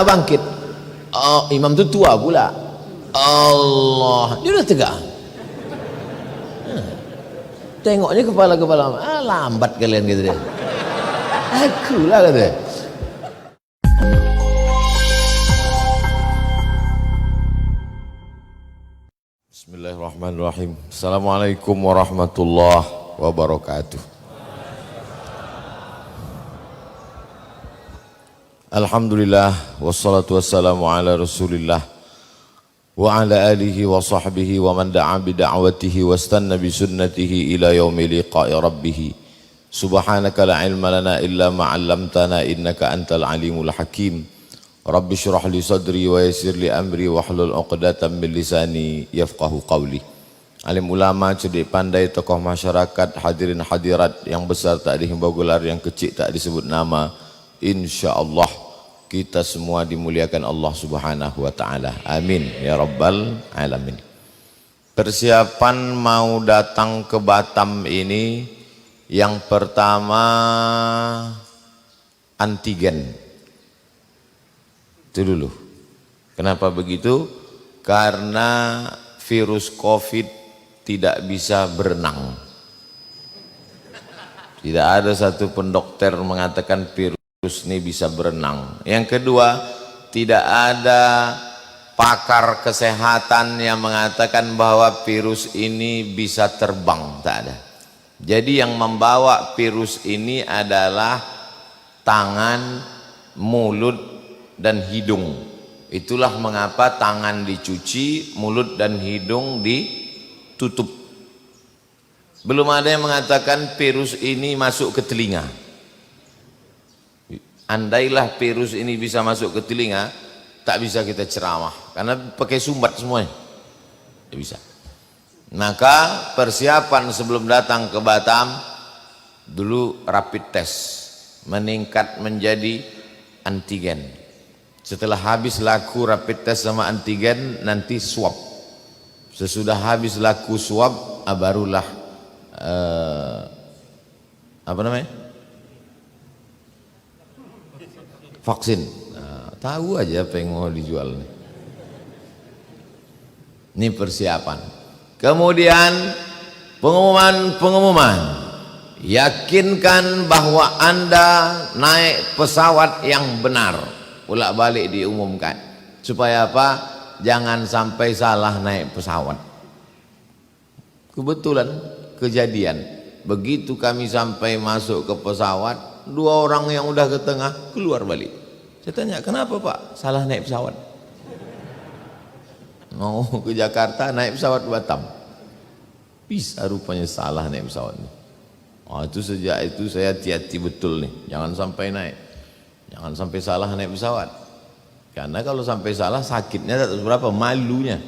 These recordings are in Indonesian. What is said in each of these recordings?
bangkit, oh, imam itu tua pula. Allah, dia udah tegak. Tengoknya kepala-kepala, lambat kalian gitu deh. Aku lah kata. Bismillahirrahmanirrahim. Assalamualaikum warahmatullahi wabarakatuh. Alhamdulillah wassalatu wassalamu ala Rasulillah wa ala alihi wa sahbihi wa man da'a bi da'watihi wastanna bi sunnatihi ila yaumi liqa'i rabbih. Subhanaka la ilma lana illa ma 'allamtana innaka antal alimul hakim. Rabbi shrah li sadri wa yassir li amri wahlul 'uqdatam min lisani yafqahu qawli. Alim ulama, cerdik pandai, tokoh masyarakat, hadirin hadirat yang besar tak dihimbau gelar, yang kecil tak disebut nama. Insyaallah kita semua dimuliakan Allah Subhanahu wa taala. Amin ya rabbal alamin. Persiapan mau datang ke Batam ini, yang pertama antigen. Itu dulu. Kenapa begitu? Karena virus Covid tidak bisa berenang. Tidak ada satu pun dokter mengatakan virus ini bisa berenang. Yang kedua, tidak ada pakar kesehatan yang mengatakan bahwa virus ini bisa terbang, tak ada. Jadi yang membawa virus ini adalah tangan, mulut, dan hidung. Itulah mengapa tangan dicuci, mulut dan hidung ditutup. Belum ada yang mengatakan virus ini masuk ke telinga. Andailah virus ini bisa masuk ke telinga, tak bisa kita ceramah karena pakai sumbat semuanya. Tidak bisa. Maka persiapan sebelum datang ke Batam, dulu rapid test, meningkat menjadi antigen. Setelah habis laku rapid test sama antigen, nanti swab. Sesudah habis laku swab, barulah apa namanya? Vaksin. Nah, tahu aja apa yang mau dijual nih. Ini persiapan. Kemudian pengumuman. Yakinkan bahwa Anda naik pesawat yang benar. Bolak-balik diumumkan. Supaya apa? Jangan sampai salah naik pesawat. Kebetulan kejadian. Begitu kami sampai masuk ke pesawat, dua orang yang udah ke tengah keluar balik. Saya tanya, kenapa Pak? Salah naik pesawat. Mau ke Jakarta naik pesawat Batam. Bisa rupanya salah naik pesawat. Itu sejak itu saya hati-hati betul nih. Jangan sampai naik. Jangan sampai salah naik pesawat. Karena kalau sampai salah sakitnya tak tahu berapa, malunya.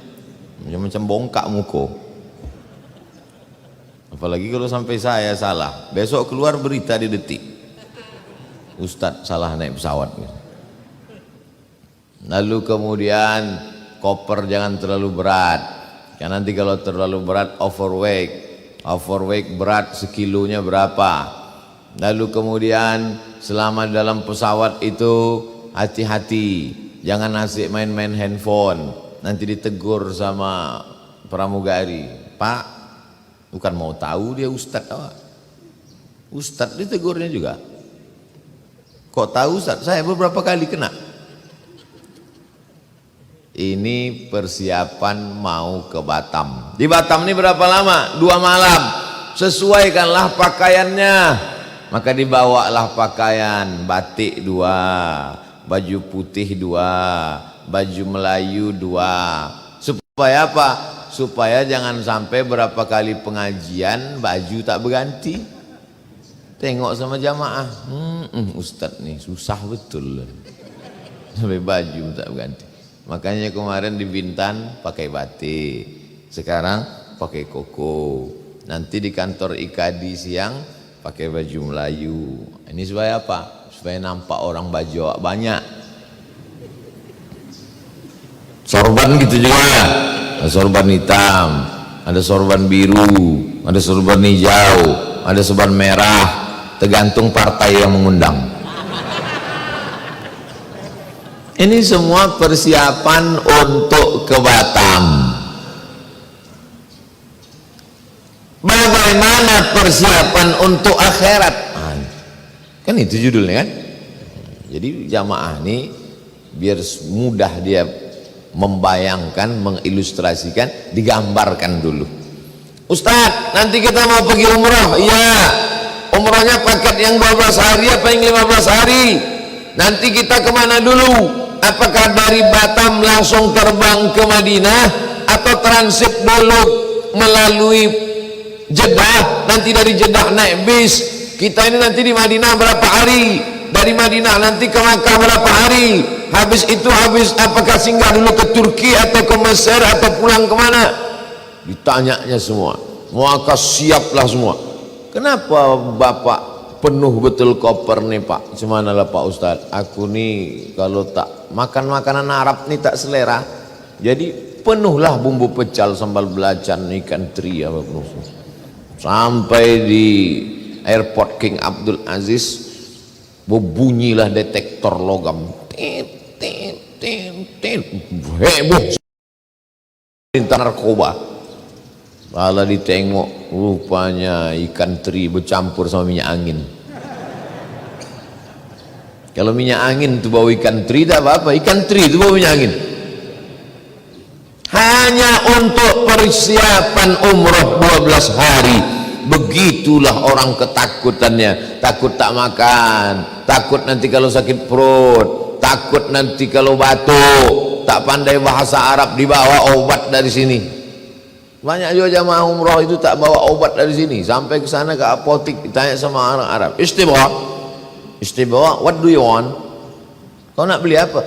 Macam bongkak muka. Apalagi kalau sampai saya salah. Besok keluar berita di Detik. Ustadz salah naik pesawat. Lalu kemudian koper jangan terlalu berat. Karena nanti kalau terlalu berat overweight. Overweight berat sekilonya berapa. Lalu kemudian selama dalam pesawat itu hati-hati. Jangan asik main-main handphone. Nanti ditegur sama pramugari. Pak, bukan mau tahu dia ustadz. Ustadz ditegurnya juga. Kok tahu Ustaz? Saya beberapa kali kena. Ini persiapan mau ke Batam. Di Batam ini berapa lama? 2 malam. Sesuaikanlah pakaiannya. Maka dibawalah pakaian batik 2, baju putih 2, baju Melayu 2. Supaya apa? Supaya jangan sampai berapa kali pengajian baju tak berganti. Tengok sama jamaah, Ustadz nih susah betul sampai baju tak berganti. Makanya kemarin di Bintan pakai batik, sekarang pakai koko. Nanti di kantor IKAD siang pakai baju Melayu. Ini supaya apa? Supaya nampak orang Bajawa banyak. Sorban gitu juga, ada sorban hitam, ada sorban biru, ada sorban hijau, ada sorban merah. Tergantung partai yang mengundang. Ini semua persiapan untuk ke Batam. Bagaimana persiapan untuk akhirat? Kan itu judulnya kan. Jadi jamaah ini biar mudah dia membayangkan, mengilustrasikan, digambarkan dulu. Ustadz, nanti kita mau pergi umroh. Iya, umrohnya paket yang 12 hari apa yang 15 hari? Nanti kita kemana dulu? Apakah dari Batam langsung terbang ke Madinah atau transit dulu melalui Jeddah? Nanti dari Jeddah naik bis. Kita ini nanti di Madinah berapa hari? Dari Madinah nanti ke Makkah berapa hari? Habis itu apakah singgah dulu ke Turki atau ke Mesir atau pulang kemana? Ditanyanya semua. Maka siaplah semua. Kenapa Bapak penuh betul koper nih Pak? Cemanalah Pak Ustadz, aku nih kalau tak makan makanan Arab nih tak selera, jadi penuhlah bumbu pecal, sambal belacan, ikan teri apa penuh. Sampai di airport King Abdul Aziz berbunyilah detektor logam, heboh perintah narkoba. Malah ditengok, rupanya ikan teri bercampur sama minyak angin. Kalau minyak angin itu bau ikan teri, tak apa-apa. Ikan teri itu bau minyak angin. Hanya untuk persiapan umroh 12 hari. Begitulah orang ketakutannya. Takut tak makan, takut nanti kalau sakit perut, takut nanti kalau batuk, tak pandai bahasa Arab, dibawa obat dari sini. Banyak juga jamaah umroh itu tak bawa obat dari sini, sampai ke sana ke apotik ditanya sama orang Arab, istibawa, what do you want? Kau nak beli apa?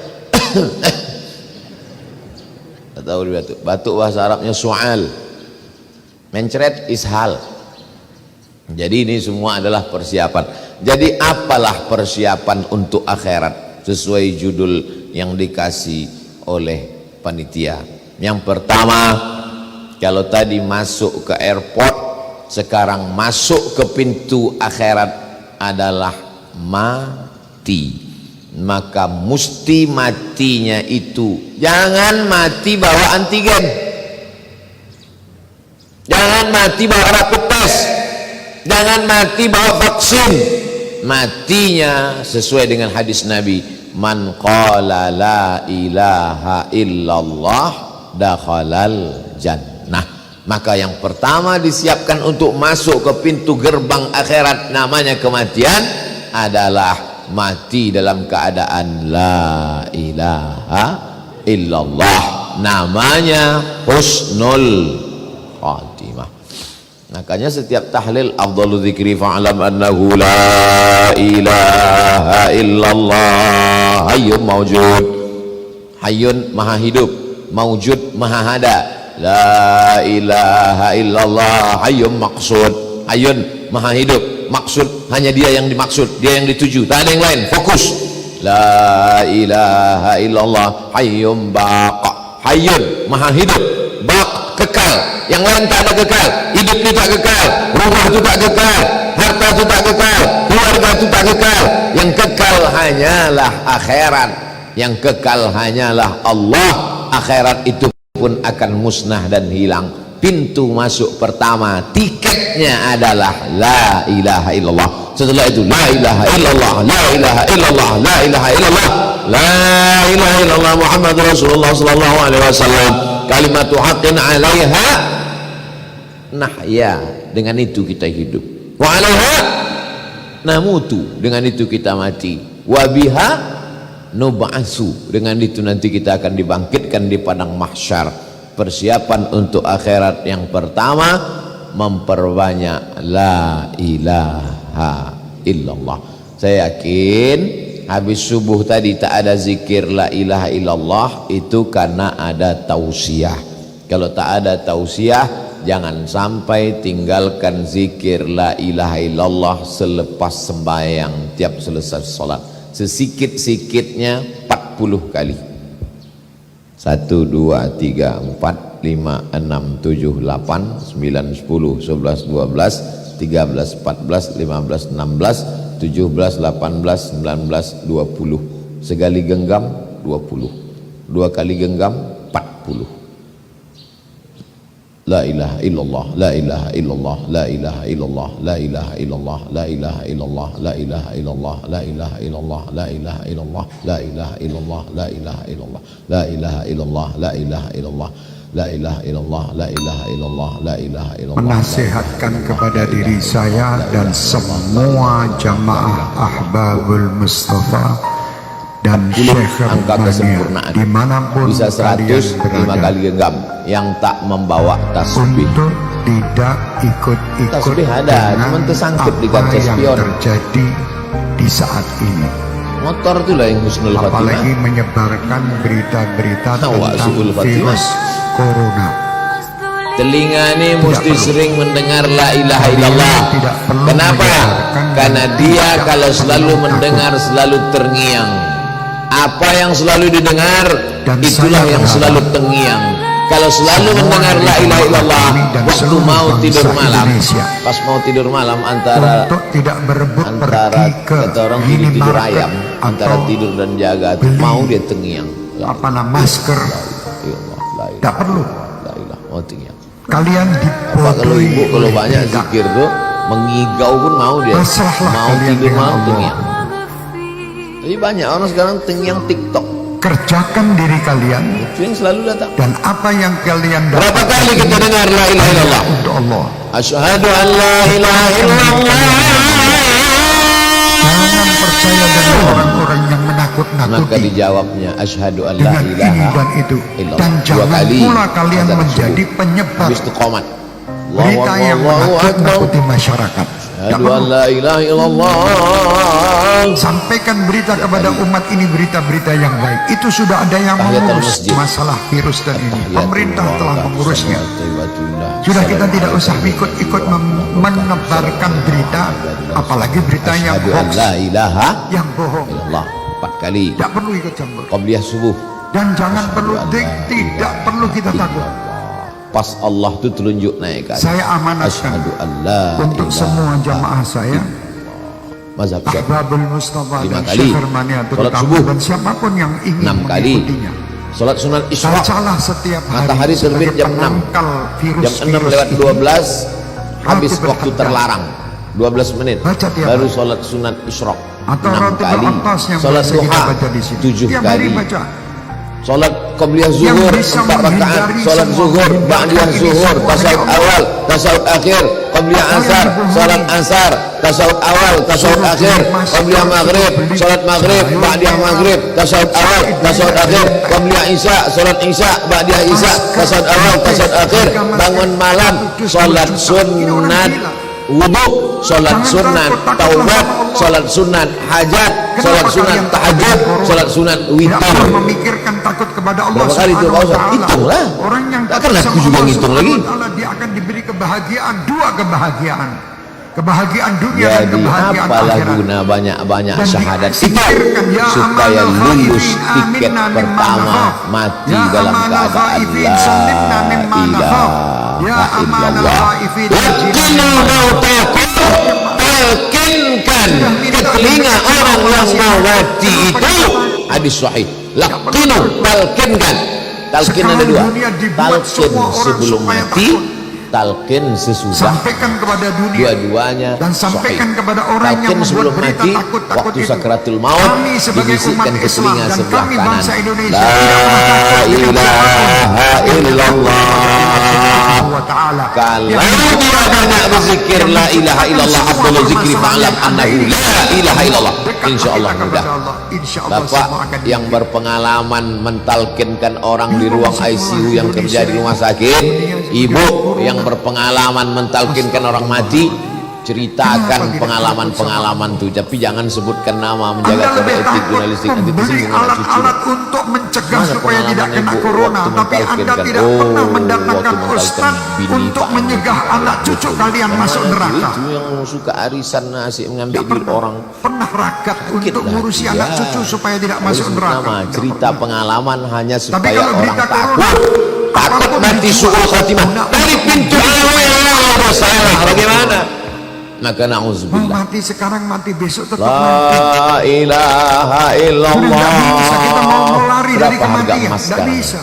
Tak tahu dia batuk. Batuk bahasa Arabnya su'al, mencret ishal. Jadi ini semua adalah persiapan. Jadi apalah persiapan untuk akhirat sesuai judul yang dikasih oleh panitia. Yang pertama, kalau tadi masuk ke airport, sekarang masuk ke pintu akhirat adalah mati. Maka mesti matinya itu jangan mati bawa antigen, jangan mati bawa rapid test, jangan mati bawa vaksin. Matinya sesuai dengan hadis Nabi, man qala la ilaha illallah dakhalal jannah. Maka yang pertama disiapkan untuk masuk ke pintu gerbang akhirat namanya kematian adalah mati dalam keadaan la ilaha illallah, namanya husnul khatimah. Makanya setiap tahlil afdalu dzikri fa'lam annahu la ilaha illallah hayyun mawjud, hayyun maha hidup, mawjud maha ada. La ilaha illallah hayyun maqsud, hayyun maha hidup, maksud hanya dia yang dimaksud, dia yang dituju, tak ada yang lain, fokus. La ilaha illallah hayyun baqa, hayyun maha hidup, baq kekal, yang lain tak ada kekal. Hidup itu tak kekal, rumah itu tak kekal, harta itu tak kekal, keluarga itu tak kekal. Yang kekal hanyalah akhirat, yang kekal hanyalah Allah. Akhirat itu pun akan musnah dan hilang. Pintu masuk pertama, tiketnya adalah la ilaha illallah. Setelah itu la ilaha illallah, la ilaha illallah, la ilaha illallah, la ilaha illallah Muhammadur Rasulullah sallallahu alaihi wasallam. Kalimatu haqqin 'alaiha nahya, dengan itu kita hidup. Wa 'alaiha namutu, dengan itu kita mati. Wa biha nub'atsu, dengan itu nanti kita akan dibangkitkan di padang mahsyar. Persiapan untuk akhirat yang pertama, memperbanyak la ilaha illallah. Saya yakin habis subuh tadi tak ada zikir la ilaha illallah, itu karena ada tausiah. Kalau tak ada tausiah, jangan sampai tinggalkan zikir la ilaha illallah selepas sembahyang. Tiap selesai sholat sesikit-sikitnya 40 kali. 1, 2, 3, 4, 5, 6, 7, 8, 9, 10, 11, 12, 13, 14, 15, 16, 17, 18, 19, 20. Sekali genggam 20. 2 kali genggam 40. La ilaha illallah, la ilaha illallah, la ilaha illallah, la ilaha illallah, la ilaha illallah, la ilaha illallah, la ilaha illallah, la ilaha illallah, la ilaha illallah, la ilaha illallah, la ilaha illallah, la ilaha illallah, la ilaha illallah, la ilaha illallah, la ilaha illallah. Menasihatkan kepada diri saya dan semua jamaah Ahbabul Mustafa dan Syekh angka kesempurnaan dimanapun bisa 105 kali genggam yang tak membawa tasbih. Untuk tidak ikut-ikut Tasbih ada, cuman tersangkut di kaca spion. Terjadi di saat ini. Motor itulah yang husnul khatimah. Apalagi menyebarkan berita-berita tentang su'ul khatimah. virus corona. Telinga ini mesti sering mendengar la ilaha illallah. Kenapa? Karena dia kalau selalu mendengar selalu terngiang. Apa yang selalu didengar itulah yang selalu terngiang. Kalau selalu mendengar la ilaha illallah waktu mau tidur malam, pas mau tidur malam antara kata orang tidur ayam, antara tidur dan jaga mau dia terngiang. Apa nama masker? Tidak perlu. Mau terngiang. Kalian Apa kalau ibu kalau banyak zikir tuh mengigau pun mau dia, mau tidur malam terngiang. Tapi banyak orang sekarang terngiang TikTok. Kerjakan diri kalian itu yang selalu datang. Dan apa yang kalian dapat. Berapa kali kita dengar la ilaha illallah? Untuk Allah. Asyhadu an la ilaha illallah. Jangan percaya dengan orang-orang yang menakut-nakuti. Maka dijawabnya asyhadu an la dengan ini ilaha dan itu. illallah. Dan 2 jangan kali pula kalian azan menjadi subuh. penyebar Habis itu qomat. berita yang menakut-nakuti masyarakat. Asyhadu an la ilaha illallah. Sampaikan berita kepada umat ini berita-berita yang baik. Itu sudah ada yang mengurus masalah virus dan ini. Pemerintah telah mengurusnya. Sudah kita tidak usah ikut-ikut menebarkan berita, apalagi berita yang hoax, yang bohong. 4 kali. Tidak perlu ikut campur. Qabliyah subuh. Dan jangan perlu tidak perlu kita takut. Pas Allah itu telunjuk naik kan. Saya amanatkan untuk semua jamaah saya. Mazhab Ahbabul Mustafa 5 dan kali. Syekh Hermania Salat subuh dan siapapun yang ingin 6 kali. mengikutinya. Salat sunat Isra. Bacalah setiap hari. Matahari terbit jam 6. Jam 6 lewat 12 habis waktu terlarang. 12 menit baru salat sunat Isra. 6 kali. Salat duha 7 kali. Salat qabliyah zuhur 4 rakaat. Salat zuhur, ba'diyah zuhur, tasawuf awal, tasawuf akhir, qabliyah asar, salat asar, tasawuf awal, tasawuf akhir, qabliyah maghrib, salat maghrib, ba'diyah maghrib, tasawuf awal, tasawuf akhir, qabliyah isya, salat isya, ba'diyah isya, tasawuf awal, tasawuf akhir, bangun malam, salat sunat wudu, salat sunat taubat, salat sunat hajat, salat sunat tahajud, salat sunat witir. Memikirkan takut kepada Allah. Berapa kali itu Pak Ustaz? Hitunglah. Orang yang takkan aku juga ngitung lagi. Dia akan diberi kebahagiaan, 2 kebahagiaan. Kebahagiaan dunia dan Jadi kebahagiaan apalah akhirat. guna banyak-banyak syahadat itu Ya supaya lulus tiket pertama mati dalam keadaan la ilaha illallah. Talkinkan ke telinga orang yang mau mati itu. Hadis sahih. Laqinu, talkinkan. Talkin ada 2. Talkin sebelum mati, talkin sesudah. Sampaikan kepada dunia dua-duanya dan sampaikan kepada orang talkin yang sebelum membuat berita mati takut-takut waktu itu. sakaratul maut Kami sebagai dibisikkan umat ke Islam telinga dan sebelah kami kanan, bangsa Indonesia la ilaha illallah. Kalau dia banyak berzikir la ilaha illallah, afdhalul zikri fa'lam annahu la ilaha illallah, insyaallah mudah. Bapak yang berpengalaman mentalkinkan orang di ruang ICU yang kerja di rumah sakit, ibu yang berpengalaman mentalkinkan orang mati, ceritakan pengalaman-pengalaman itu, tapi jangan sebutkan nama, menjaga kode etik jurnalistik, nanti tersinggung anak cucu. Alat untuk mencegah supaya tidak kena corona, tapi Anda tidak pernah mendatangkan ustaz untuk menyegah anak cucu kalian masuk neraka. Itu yang suka arisan nasi mengambil duit orang. Pernah ragat untuk ngurusi anak cucu supaya tidak masuk neraka. Cerita pengalaman hanya supaya orang takut mati suul khatimah dari pintu Allah yang salah. Bagaimana? maka Mau na'udzubillah. mati sekarang, mati besok, tetap mati. La ilaha Sudah illallah. tidak bisa kita mau lari dari Berapa harga kematian, emas tidak sekarang? bisa.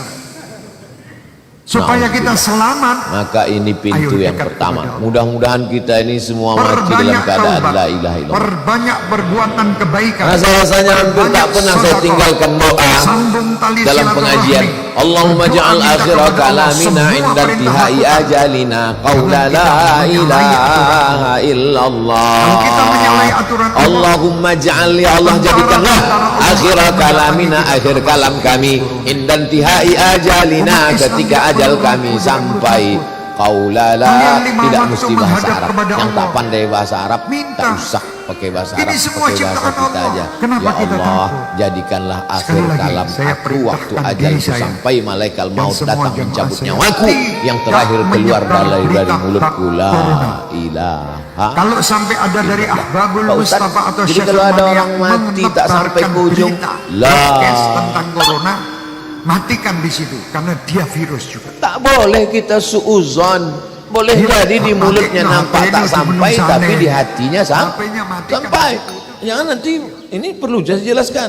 Supaya kita selamat, Maka ini pintu Ayo yang dekat pertama. kepada Allah. Mudah-mudahan kita ini semua mati dalam perbanyak keadaan taubat, la ilaha illallah. perbanyak perbuatan kebaikan. Rasa-rasanya hampir tak pernah saya sedekah, tinggalkan doa sambung tali dalam pengajian. silaturahmi. Allahumma Berdoa ja'al minta akhir kepada Allah kalamina semua inda perintah intihai lakukan. ajalina qawla Jangan kita la menyalahi ilaha illallah. Kalau kita menyalahi aturan Allah, Allahumma ja'al ya Allah jadikanlah akhir kalamina akhir kalam kami inda intihai ajalina ketika ajal kami sampai qaulala, tidak mesti bahasa Arab. Yang tak pandai bahasa Arab tak usah pakai bahasa Arab, Ini semua pakai bahasa ciptaan kita Allah. aja. Kenapa Ya kita Allah, takut? jadikanlah akhir Sekali lagi, kalam saya aku perintahkan waktu diri ajalku saya sampai malaikat dan maut semua datang jemaah mencabut saya nyawaku yang terakhir tidak keluar menyebar dari berita mulutku la corona. ilaha. Kalau sampai ada dari Ahbabul Pak Ustaz, Mustafa atau jadi Syekh kalau ada Al-Mania orang mati tak sampai menebarkan ke ujung, berita lah. podcast tentang corona, matikan di situ karena dia virus juga. Tak boleh kita suuzon. Boleh Dia jadi di mulutnya pakai nampak HP-nya tak di sampai, gunung tapi sana. di hatinya HP-nya matikan. sampai. Jangan nanti ini perlu saya jelaskan.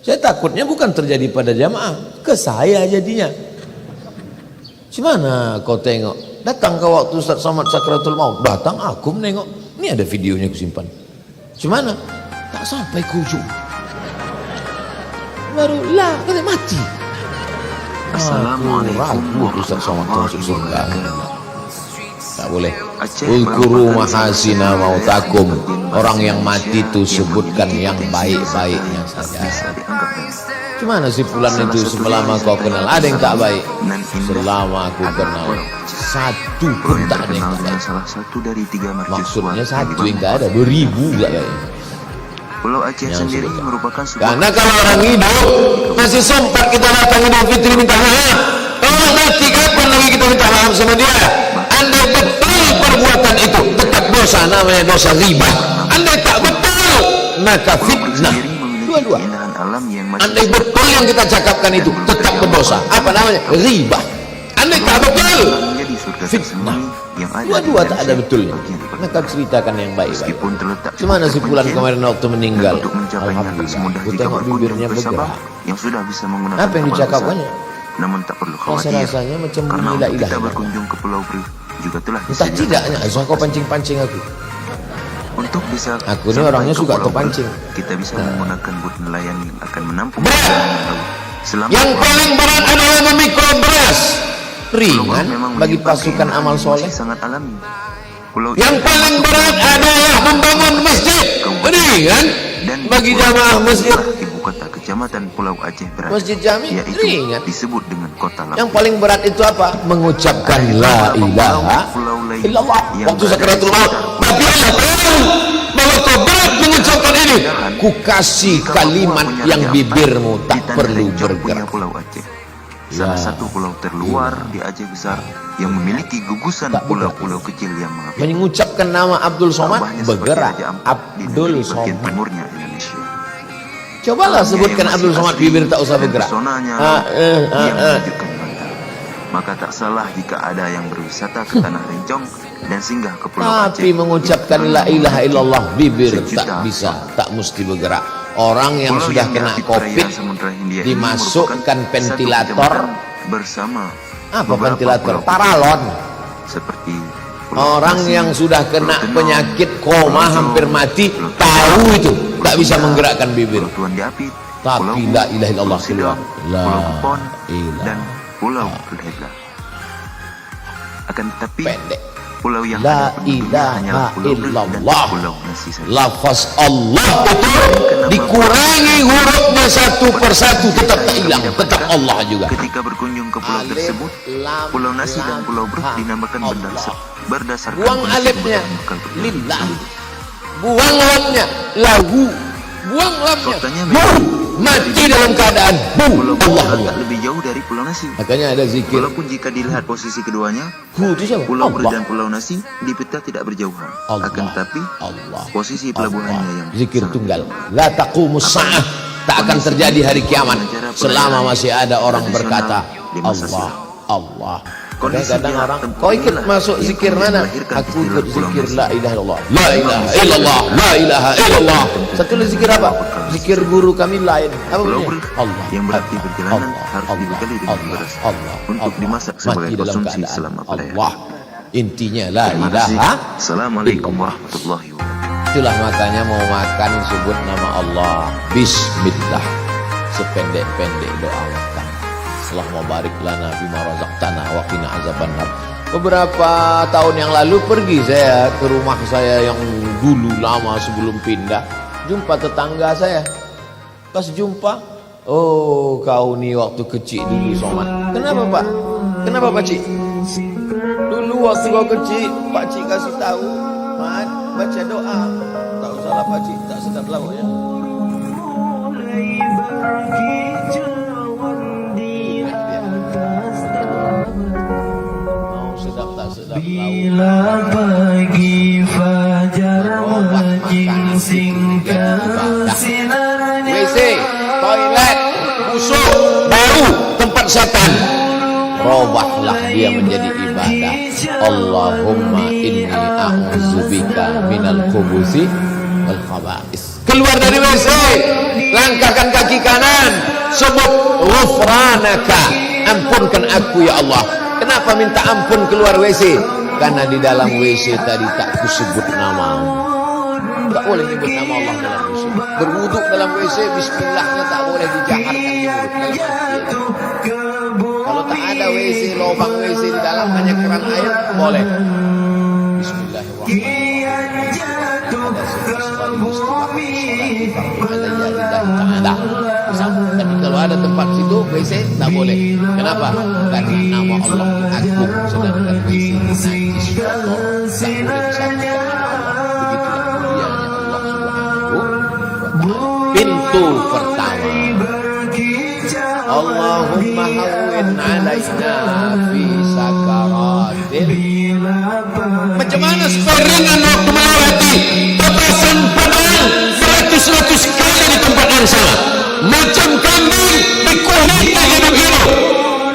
Saya takutnya bukan terjadi pada jamaah, ke saya jadinya. Gimana kau tengok? Datang ke waktu Ustaz Somad Sakratul Maut, datang aku menengok. Ini ada videonya kusimpan. Gimana? Tak sampai ke ujung. Baru lah, kata mati. Assalamualaikum Ustaz Somad masuk surga. Tak boleh. Aceh Ulkuru merupakan mahasina salah satu mautakum. bagian Orang yang bangsa mati itu Indonesia sebutkan memiliki yang potensi baik-baiknya serta saja. bisa dianggap baik. Gimana sih fulan Salah itu satunya selama kau wisata kenal yang ada yang tak besar baik? dan indah Selama aku adalah kenal Pulau Aceh. satu Pulau pun yang tak ada yang terkenal tak dengan baik. salah satu dari 3 mercusuar Maksudnya satu yang dibangun tak ada, beribu tak baik. Pulau Aceh Yang sendiri sudah. merupakan sebuah Karena kalau orang hidup masih sempat kita datang Idul Fitri minta maaf. Orang mati kapan lagi kita minta maaf sama dia? Andai betul perbuatan itu tetap dosa, namanya dosa riba. Andai tak betul maka Pulau fitnah. sendiri memiliki Dua-dua. keindahan alam yang masih Andai betul yang kita cakapkan itu tetap berdosa. Apa namanya? Riba. Andai tak betul menjadi surga fitnah. tersembunyi yang ada di Dua-dua tak ada Indonesia betulnya. bagian barat. Maka ceritakan yang baik-baik. Meskipun terletak Gimana si Fulan terpencil, kemarin waktu meninggal? dan untuk mencapainya tak Alhamdulillah. semudah Aku jika tengok berkunjung bibirnya ke Sabah bergerak. yang sudah bisa menggunakan Apa yang kapal dicakapkannya? besar. Namun tak perlu khawatir, Rasa-rasanya macam karena bunyi la untuk ilaha kita illallah. berkunjung ke Pulau Beri juga telah Entah disediakan. tidaknya, Azwan kau pancing-pancing aku. Untuk bisa Aku ni sampai orangnya ke suka Pulau terpancing. Beri, kita bisa menggunakan bot nelayan yang akan menampung Berat. perjalanan laut. Selama Yang paling berat adalah memikul beras. Pulau Ringan Beri memang bagi menyimpan pasukan keindahan amal yang soleh. masih sangat alami. Pulau Yang ini paling termasuk berat dalam adalah membangun masjid. Ringan dan bagi Pulau jamaah Aceh masjid. adalah ibu kota kecamatan Pulau Aceh berada. Masjid Jami yaitu ringan. disebut dengan kota Lampung. Yang paling berat itu apa? Mengucapkan la ilaha illallah. Waktu sakaratul maut. Tapi Allah tahu bahwa kau berat mengucapkan ini. Ku kasih kalimat yang bibirmu tak perlu bergerak. Pulau Aceh, salah Ya. satu pulau terluar di Aceh besar yang memiliki gugusan Tak bergerak. pulau-pulau kecil yang mengapung. Mengucapkan nama Abdul Somad Tambahnya seperti bergerak. Raja Ampat di Abdul negeri bagian Somad. timurnya Indonesia. Cobalah Alamnya sebutkan yang Abdul masih Somad, asli bibir tak usah dan bergerak. pesonanya Ah, yang menunjukkan mata. Maka tak salah jika ada yang berwisata ke Tanah Rencong dan singgah ke Pulau Aceh. Tapi mengucapkan la ilaha illallah bibir Sejuta tak bisa, ton. tak mesti bergerak. Orang yang Pulau sudah yang kena diapit COVID perairan Samudra Hindia ini dimasukkan merupakan satu ventilator. kecamatan bersama Apa beberapa ventilator? pulau Paralon. seperti Pulau Orang Nasi, yang sudah kena Pulau Tenau, penyakit koma Pulau Jawa, hampir mati Pulau tahu Tenau, itu tak Pulau bisa Bunda, menggerakkan bibir. Pulau Tuan Diapit, Tapi Pulau la ilaha illallah Pulau Sidong, keluar. La Pulau Kupon ilaha. dan Pulau Kulhebla. Akan tetapi Pendek. pulau yang La ada penduduknya hanyalah ilaha Pulau Beri dan illallah. Pulau Nasi saja. Lafaz Allah itu dikurangi hurufnya satu persatu tetap tak hilang, tetap Allah juga. Ketika berkunjung ke pulau Alif, tersebut, lam, Pulau Nasi dan lam, Pulau Beri ha, dinamakan Allah. berdasarkan Buang kondisi alifnya kebutuhan bekal perjalanan lillah. tersebut. Buang lamnya lahu. Buang lamnya Faktanya bu. Mati dalam keadaan Pulau bu. Beri Allah. agak lebih jauh dari Pulau Nasi. Makanya ada zikir. Walaupun jika dilihat posisi keduanya, Bu itu siapa? Pulau Beri Allah. dan Pulau Nasi di peta tidak berjauhan. Allah. Akan tetapi Allah. posisi pelabuhannya yang Zikir sangat tunggal. La taqumus sa'ah. Tak akan terjadi hari kiamat selama masih ada orang berkata Allah, Allah, Kadang orang, kau ikut masuk zikir mana? Aku ikut zikir la ilaha illallah, la ilaha illallah, la ilaha illallah. Satu lagi zikir apa? Zikir guru kami lain. Apa bunyinya? Allah. Yang berarti perjalanan harus dibekali dengan beras untuk dimasak sebagai konsumsi selama perayaan. Allah. Intinya la Terima kasih. ilaha. Assalamualaikum warahmatullahi wabarakatuh. Itulah makanya mau makan sebut nama Allah. Bismillah. Sependek-pendek doa makan. Allahumma barik lana bima razaqtana wa qina azabannar. Beberapa tahun yang lalu pergi saya ke rumah saya yang dulu lama sebelum pindah. Jumpa tetangga saya. Pas jumpa, oh kau nih waktu kecil dulu Somad. Kenapa Pak? Kenapa Pak Cik? Dulu waktu kau kecil, Pak Cik kasih tahu, Mat, baca doa. Tak usahlah Pak Cik, tak sedap lah ya. Mau sedap tak sedap Bila pagi fajar menyingsingkan sinarnya. WC, toilet, busuk, bau, tempat setan. Robahlah dia menjadi ibadah. Allahumma inni a'udzubika minal khubuthi wal khaba'is. Keluar dari WC, langkahkan kaki kanan, sebut ghufranaka, ampunkan aku ya Allah. Kenapa minta ampun keluar WC? Karena di dalam WC tadi tak kusebut nama. Tak boleh nyebut nama Allah dalam WC. Berwuduk dalam WC, bismillahnya tak boleh dijaharkan di mulut. Kalau tak ada WC, lubang WC di dalam hanya keran air, boleh. Tapi kalau ada tempat situ WC tak boleh. Kenapa? Karena nama Allah agung, sedangkan WC najis kotor, tak boleh disatukan nama Allah. Begitulah mulianya Allah Subhanahu wa ta'ala. Pintu pertama, Allahumma hawwin alaina fi sakaratil. Macam mana supaya ringan waktu melewati tebasan pedang beratus-ratus kali di tempat yang sama, macam kambing dikulitnya hidup-hidup,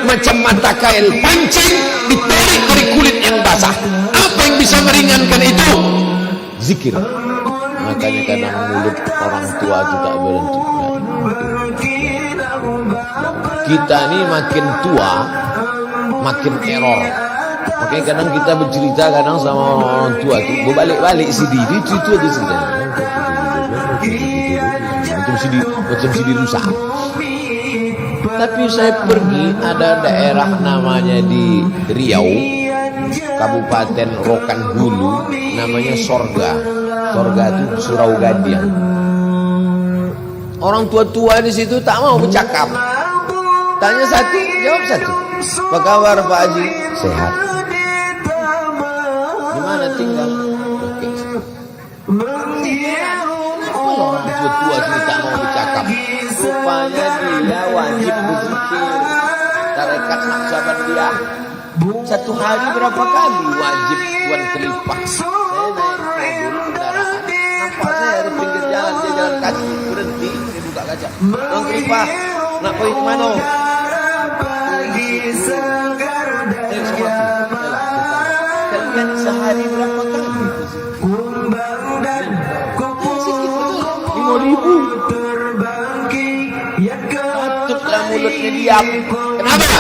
macam mata kail pancing ditarik dari kulit yang basah. Apa yang bisa meringankan itu? Zikir. Makanya kadang mulut orang tua itu tak berhenti. Kita ni makin tua makin error. Makanya kadang kita bercerita kadang sama orang tua tu berbalik-balik CD itu ada cerita. Macam CD rusak. Tapi saya pergi ada daerah namanya di Riau, Kabupaten Rokan Hulu, namanya Sorga. Sorga itu Surau Gadiang. Orang tua-tua di situ tak mau bercakap. Tanya satu, jawab satu. Apa kabar Pak Haji? Sehat. Di mana tinggal? Oke. Orang tua-tua sini tak mau bercakap. Rupanya dia wajib berzikir. Tarekat Naqsabandiyah. Satu hari berapa kali wajib Tuan Kelipah. Saya naik mobil kendaraan, nampak saya di pinggir jalan, dia jalan kaki, berhenti, dia buka kaca. Tuan Kelipah, nak pergi ke mana? Kalian sehari berapa kali? 5.000. Patutlah mulutnya diam. Kenapa?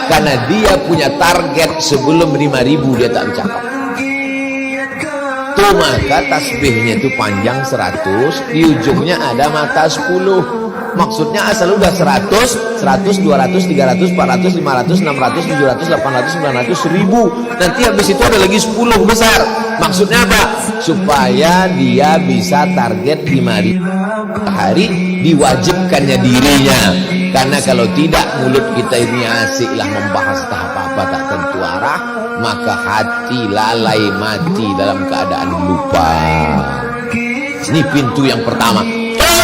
Karena dia punya target sebelum 5.000 dia tak bercakap. Tuh maka tasbihnya itu panjang 100, di ujungnya ada mata 10. Maksudnya asal udah 100, 100, 200, 300, 400, 500, 600, 700, 800, 900, 1000. Nanti habis itu ada lagi 10 besar. Maksudnya apa? Supaya dia bisa target 5.000 hari, diwajibkannya dirinya. Karena kalau tidak, mulut kita ini asiklah membahas tak apa-apa tak tentu arah, maka hati lalai mati dalam keadaan lupa. Ini pintu yang pertama.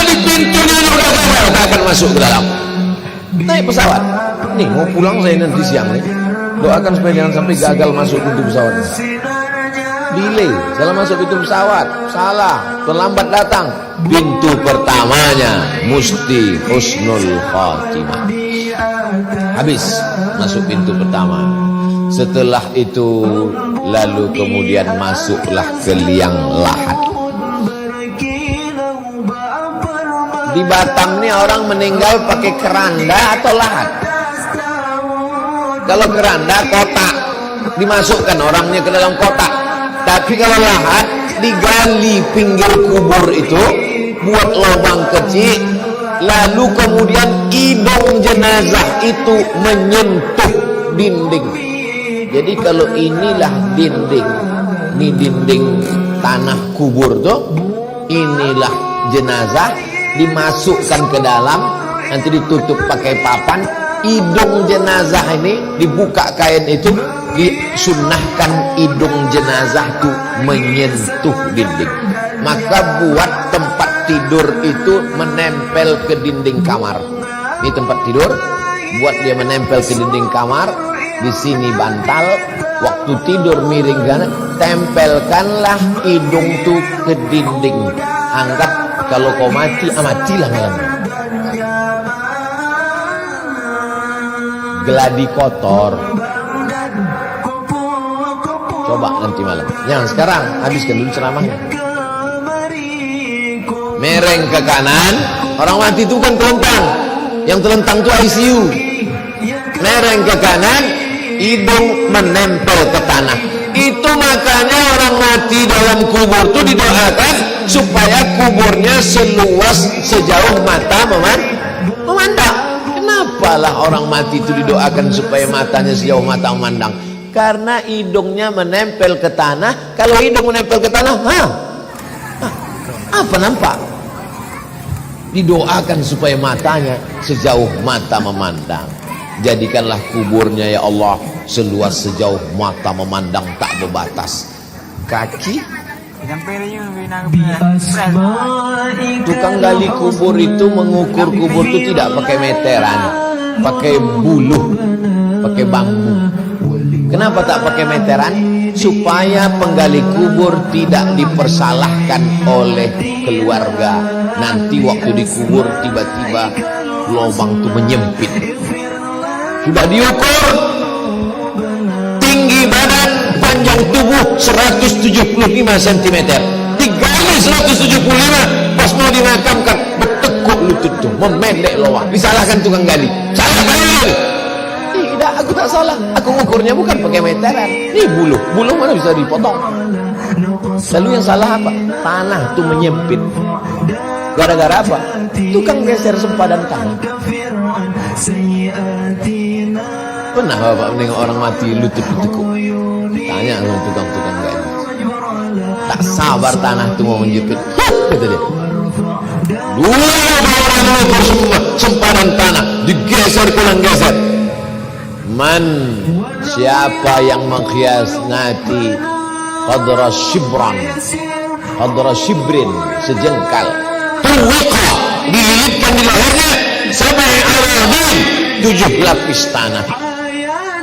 Di pintunya udah akan masuk ke dalam. Naik pesawat. Nih mau pulang saya nanti siang nih. Doakan supaya jangan sampai gagal masuk pintu pesawat. Delay, salah masuk pintu pesawat, salah, terlambat datang. Pintu pertamanya mesti husnul khatimah. Habis masuk pintu pertama. Setelah itu lalu kemudian masuklah ke liang lahat. Di Batam nih orang meninggal pakai keranda atau lahat? Kalau keranda kotak, dimasukkan orangnya ke dalam kotak. Tapi kalau lahat digali pinggir kubur itu, buat lubang kecil, lalu kemudian hidung jenazah itu menyentuh dinding. Jadi kalau inilah dinding, ini dinding tanah kubur tuh, inilah jenazah dimasukkan ke dalam, nanti ditutup pakai papan. Hidung jenazah ini dibuka kain itu, disunnahkan hidung jenazah itu menyentuh dinding. Maka buat tempat tidur itu menempel ke dinding kamar. Ini tempat tidur, buat dia menempel ke dinding kamar. Di sini bantal, waktu tidur miring kanan, tempelkanlah hidung tuh ke dinding. Anggap kalau kau mati, matilah malam. Geladi kotor, coba nanti malam. Jangan sekarang, habiskan dulu ceramahnya. Mereng ke kanan, orang mati itu kan telentang. Yang telentang itu ICU. Mereng ke kanan, hidung menempel ke tanah. Itu makanya orang mati dalam kubur itu didoakan supaya kuburnya seluas sejauh mata memandang. Kenapalah orang mati itu didoakan supaya matanya sejauh mata memandang? Karena hidungnya menempel ke tanah. Kalau hidung menempel ke tanah, apa nampak? Didoakan supaya matanya sejauh mata memandang. Jadikanlah kuburnya ya Allah seluas sejauh mata memandang, tak berbatas. Kaki tukang gali kubur itu mengukur kubur itu tidak pakai meteran, pakai buluh, pakai bambu. Kenapa tak pakai meteran? Supaya penggali kubur tidak dipersalahkan oleh keluarga. Nanti waktu dikubur tiba-tiba lubang itu menyempit. Sudah diukur tinggi badan, panjang tubuh 175 cm. Digali 175, pas mau dimakamkan bertekuk lutut tuh, memendek lubang. Disalahkan tukang gali. Salah gali. Tidak, aku tak salah. Aku ngukurnya bukan pakai meteran. Ini buluh. Buluh mana bisa dipotong? Lalu yang salah apa? Tanah tuh menyempit. Gara-gara apa? Tukang geser sempadan tanah. Pernah bapak menengok orang mati lutut ditekuk? Tanya sama tukang-tukang gali. Tak sabar tanah itu mau menjepit. Kata dia. Dulu orang mengukur semua sempadan tanah, digeser kurang geser. Siapa yang mengkhianati qadra shibran, qadra shibrin, sejengkal, tuwiqa, dililitkan di lehernya sampai aradin, 7 lapis tanah.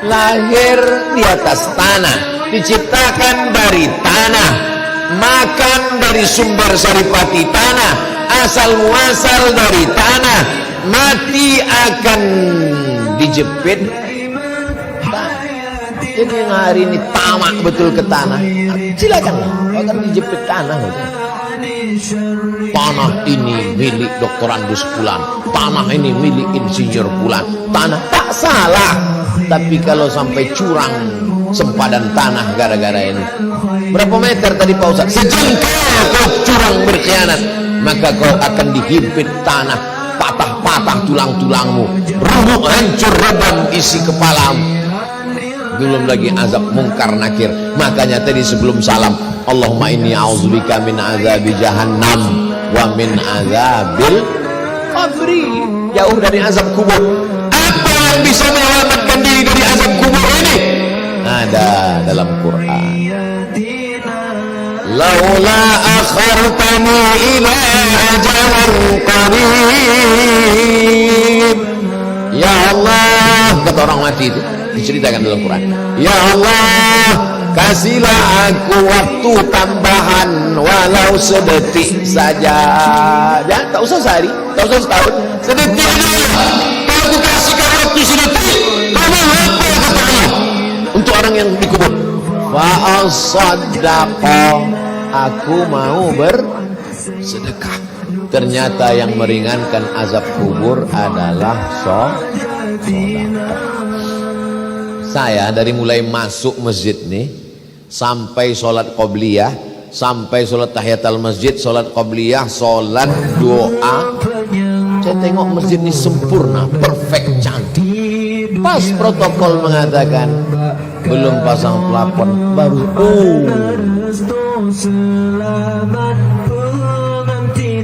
Lahir di atas tanah, diciptakan dari tanah, makan dari sumber saripati tanah, asal muasal dari tanah, mati akan dijepit. Jadi yang hari ini tamak betul ke tanah, silakanlah, akan dijepit tanah. Tanah ini milik Dr. Andus Pulan, tanah ini milik insinyur Pulan. Tanah tak salah, tapi kalau sampai curang sempadan tanah gara-gara ini. Berapa meter tadi Pak Ustaz? Sejengkal kau curang berkhianat, maka kau akan dihimpit tanah, patah-patah tulang-tulangmu, rubuh hancur reban isi kepalamu. Belum lagi azab mungkar nakir. Makanya tadi sebelum salam, Allahumma inni a'udzubika min azabi jahannam wa min azabil qabri. Jauh dari azab kubur. Apa yang bisa menyelamatkan diri dari azab kubur ini? Ada dalam Quran. Laula akhartani ila ajalin qarib. Ya Allah, kata orang mati itu, diceritakan dalam Quran. Ya Allah, kasihlah aku waktu tambahan walau sedetik saja. Ya, tak usah sehari, tak usah setahun, sedetik aja. Kalau aku kasihkan waktu sedetik, kamu apa kata Allah? Untuk orang yang dikubur. Fa'asaddaqa, aku mau bersedekah. Ternyata yang meringankan azab kubur adalah sedekah. Saya dari mulai masuk masjid nih sampai sholat qobliyah, sampai sholat tahiyatul masjid, sholat qobliyah, sholat doa, saya tengok masjid ini sempurna, perfect, cantik. Pas protokol mengatakan belum pasang plafon, baru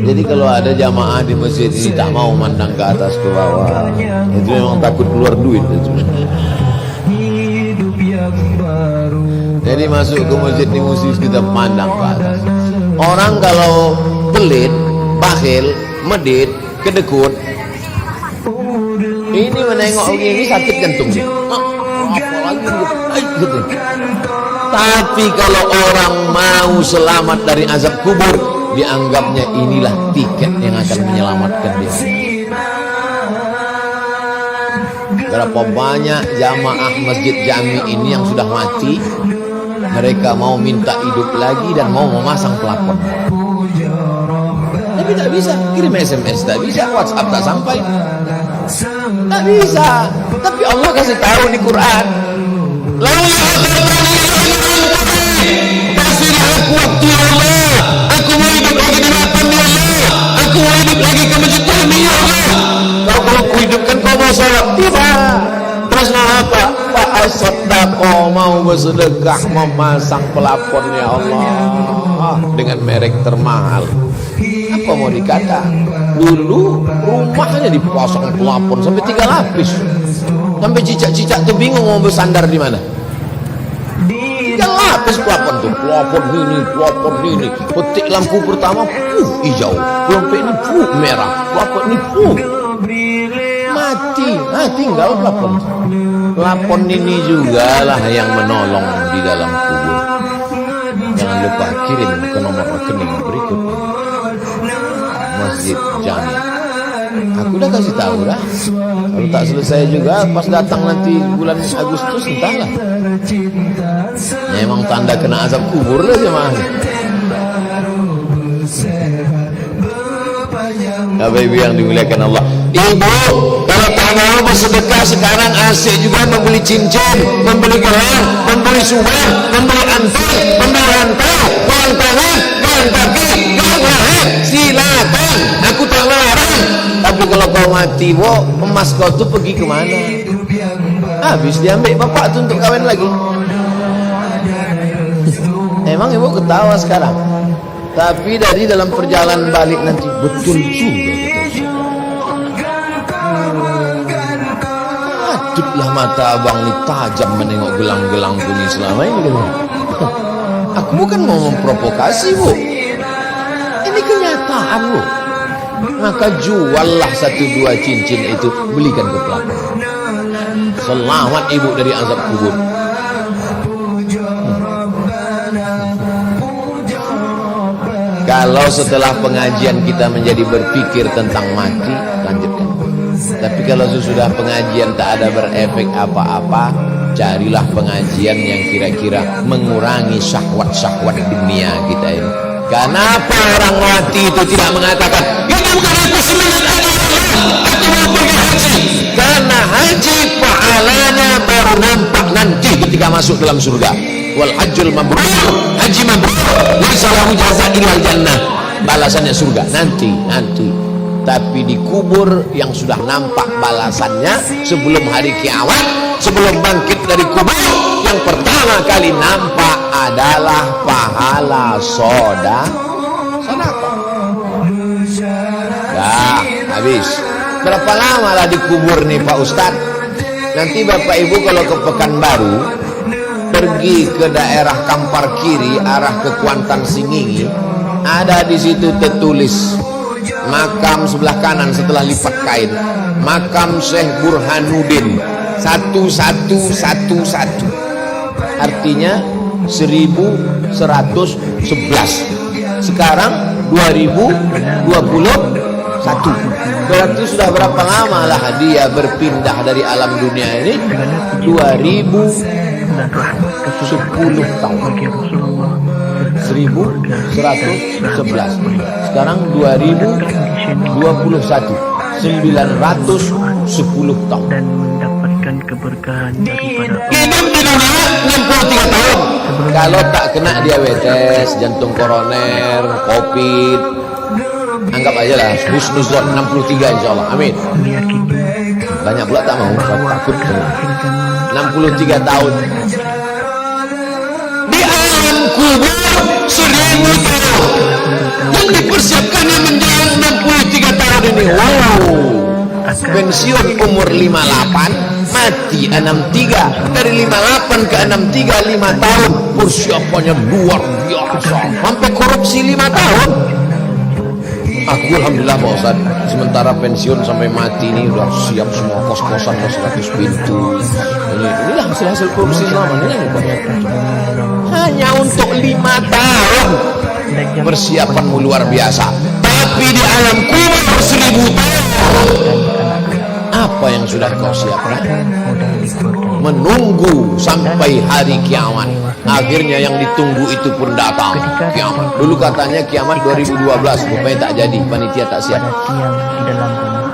Jadi kalau ada jamaah di masjid ini tak mau mandang ke atas ke bawah, itu memang takut keluar duit itu. Jadi masuk ke masjid ini mesti kita pandang ke atas. Orang kalau pelit, bakhil, medit, kedekut, ini menengok begini sakit jantung. Apalagi gitu. Tapi kalau orang mau selamat dari azab kubur, dianggapnya inilah tiket yang akan menyelamatkan dia. Berapa banyak jamaah masjid Jami ini yang sudah mati, mereka mau minta hidup lagi dan mau memasang plafon. Tapi tak bisa, kirim SMS tak bisa, WhatsApp tak sampai, tak bisa. Tapi Allah kasih tahu di Quran, kasih aku waktu Allah, aku mau hidup lagi di makam Allah, aku mau hidup lagi ke masjid Jami Allah. Kalau aku hidupkan kau mau sholat, tidak. Terus apa? Pak As-Saddaqo mau bersedekah memasang pelapon ya Allah dengan merek termahal. Apa mau dikata? Dulu rumahnya dipasang pelapon sampai 3 lapis, sampai cicak-cicak tuh bingung mau bersandar di mana. 3 lapis pelapon tuh, pelapon ini, petik lampu pertama, hijau, lampu ini, merah, pelapon ini, mati, tinggal plafon. Plafon ini juga lah yang menolong di dalam kubur. Jangan lupa kirim ke nomor rekening berikut Masjid Jami. Aku udah kasih tahu lah. Kalau tak selesai juga pas datang nanti bulan Agustus, entahlah. Ya, emang tanda kena azab kubur lah jemaah. Bapak Ibu yang dimuliakan Allah, ibu kalau tak mau bersedekah sekarang asik juga membeli cincin, membeli gelang, membeli subah, membeli antar, membeli rantai, uang tangan, uang kaki, uang leher, silakan, aku tak larang. Tapi kalau kau mati, emas kau tuh pergi kemana? Habis diambil bapak tuh untuk kawin lagi. Emang ibu ketawa sekarang, tapi dari dalam perjalanan balik nanti betul juga. Patutlah mata abang ni tajam menengok gelang-gelang ini selama ini. Aku bukan mau memprovokasi, Bu. Ini kenyataan, Bu. Maka juallah 1-2 cincin itu, belikan ke pelapon. Selamat ibu dari azab kubur. Kalau setelah pengajian kita menjadi berpikir tentang mati, lanjutkan. Tapi kalau sesudah pengajian tak ada berefek apa-apa, carilah pengajian yang kira-kira mengurangi syahwat-syahwat dunia kita ini. Kenapa orang mati itu tidak mengatakan, ini bukan aku semangat aku mau pergi haji? Karena haji pahalanya baru nampak nanti ketika masuk dalam surga. Wal hajjul mabrur, haji mabrur, laisa lahu jazaa illal jannah, balasannya surga nanti. Tapi di kubur yang sudah nampak balasannya sebelum hari kiamat, sebelum bangkit dari kubur, yang pertama kali nampak adalah pahala sedekah. Dah habis. Berapa lama lah dikubur nih Pak Ustadz? Nanti Bapak Ibu kalau ke Pekanbaru, pergi ke daerah Kampar Kiri arah ke Kuantan Singingi, ada di situ tertulis makam sebelah kanan setelah lipat kain, makam Syekh Burhanuddin 1111, artinya 1111. Sekarang 2021, berarti sudah berapa lama lah dia berpindah dari alam dunia ini? 2021. dan rahmat 10 tahun. bagi Rasulullah 1111. Sekarang 2021. 910 tahun. dan mendapatkan keberkahan daripada Allah. Hidup di dunia 63 tahun. Kalau tak kena diabetes, jantung koroner, covid, anggap aja lah husnuzon 63 insya Allah. Amin. Meyakini Banyak pula tak mau, takut. 63 tahun. Di alam kubur 1000 tahun. Yang dipersiapkannya menjelang 63 tahun ini. Wow. Pensiun umur 58, mati 63. Dari 58 ke 63, 5 tahun. Persiapannya luar biasa. Sampai korupsi 5 tahun. Aku alhamdulillah Pak Ustaz, sementara pensiun sampai mati ini udah siap semua kos-kosan 100 pintu. Inilah hasil korupsi selama ini. Hanya untuk 5 tahun. Persiapanmu luar biasa. Tapi di alam kubur 1000 tahun. Apa yang sudah kau siapkan? Menunggu sampai hari kiamat. Akhirnya yang ditunggu itu pun datang. Kiamat. Dulu katanya kiamat 2012, rupanya tak jadi. Panitia tak siap. pada tiang di dalam rumah.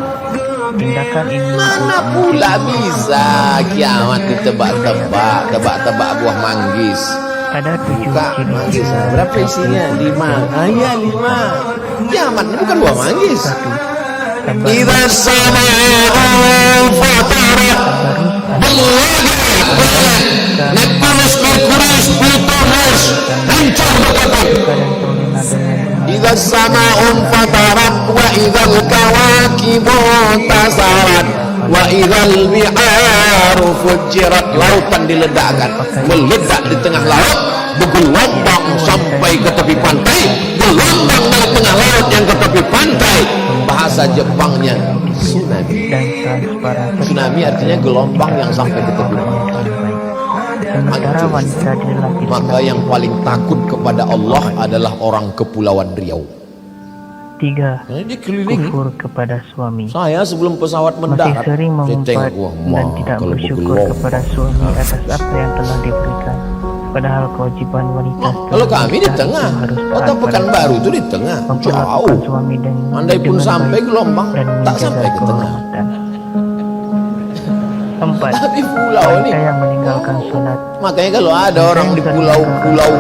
Tindakan ini Mana pula bisa kiamat ditebak-tebak, tebak-tebak buah manggis. ada 7 Buka ciri manggis, berapa isinya? 5. Iya 5. Kiamat ini bukan buah manggis. Idza sama'u fatarat Neptunus, Merkurius, Plutonus hancur berkeping. Idza sama'u fatarat wa idzal kawakibu tasarat wa idzal bi'aru fujirat. Lautan diledakkan, meledak di tengah laut, bergelombang sampai ke tepi pantai, gelombang dari tengah laut yang ke tepi pantai. Bahasa Jepangnya tsunami. dan transparan. Tsunami artinya gelombang yang sampai ke tepi pantai. Sementara wanita di laki Maka yang paling takut kepada Allah adalah orang Kepulauan Riau. 3. Dia keliling. Kufur kepada suami. Saya sebelum pesawat Masih mendarat, sering saya mengumpat tengok, wah, dan tidak kalau bersyukur bergelombang. kepada suami atas apa yang telah diberikan. Padahal kewajiban wanita Kalau kami di tengah, harus Kota Pekanbaru itu di tengah, jauh. suami dan Andai pun dengan sampai baik gelombang, dan tak menjaga sampai ke tengah. kehormatan. 4. Tapi pulau ini, Wanita yang meninggalkan sholat. makanya kalau ada orang di pulau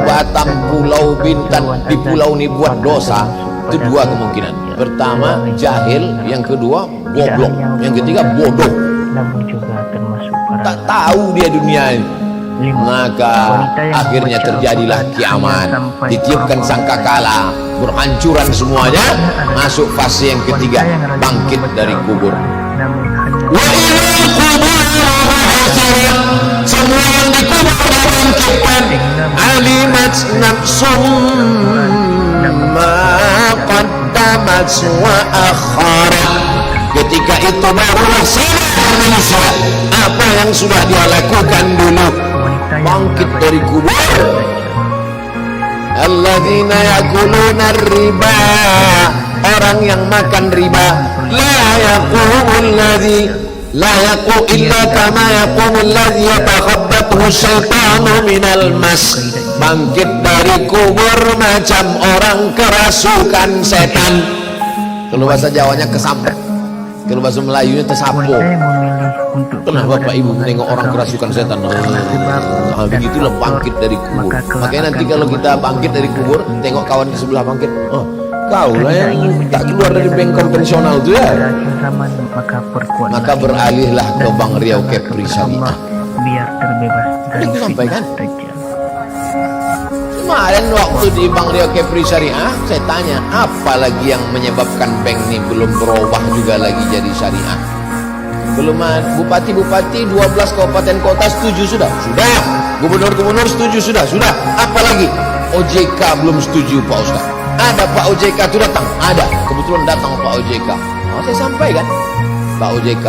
Batam, Pulau Bintan, di pulau ini buat dosa, itu 2 kemungkinan. Pertama, jahil. Yang kedua, goblok. Yang ketiga, bodoh. Namun juga termasuk para Tak tahu dia dunia ini. 5. Maka akhirnya terjadilah kiamat. Ditiupkan sangkakala, berhancuran semuanya. Masuk fase yang ketiga, bangkit dari kubur. Namun hanya Wa ilal kubur hasirat. Semua yang dikubur dibangkitkan. Alimat nafsum ma qaddamat wa akharat. Ketika itu barulah sadar manusia apa yang sudah dia lakukan dulu. wanita yang Bangkit dari kubur. Alladzina yakuluna riba, orang yang makan riba. La yaqumul ladzi la yaqu illa kama yaqumul ladzi yatakhabbathu syaitanu minal mas. Bangkit dari kubur macam orang kerasukan setan. Kalau bahasa Jawanya kesampet, kalau bahasa Melayunya tersapu. wanita yang memilih untuk Kenapa Bapak Ibu menengok orang kerasukan setan? Nah, begitulah bangkit dari kubur. Makanya nanti kalau kita bangkit dari kubur, tengok kawan di sebelah bangkit. Oh, kau lah yang tak keluar dari bank konvensional itu ya. akhir zaman, maka perkuatlah Maka beralihlah ke Bank Riau Kepri Syariah. biar terbebas dari Aku sampaikan. fitnah dajjal. Kemarin waktu di Bank Riau Kepri Syariah, saya tanya, apa lagi yang menyebabkan bank ini belum berubah juga lagi jadi syariah? Belum ada. Bupati-bupati 12 kabupaten kota setuju sudah? Sudah. Gubernur-gubernur setuju sudah? Sudah. Apa lagi? OJK belum setuju Pak Ustaz. Ada Pak OJK itu datang? Ada. Kebetulan datang Pak OJK. Oh, saya sampaikan, Pak OJK,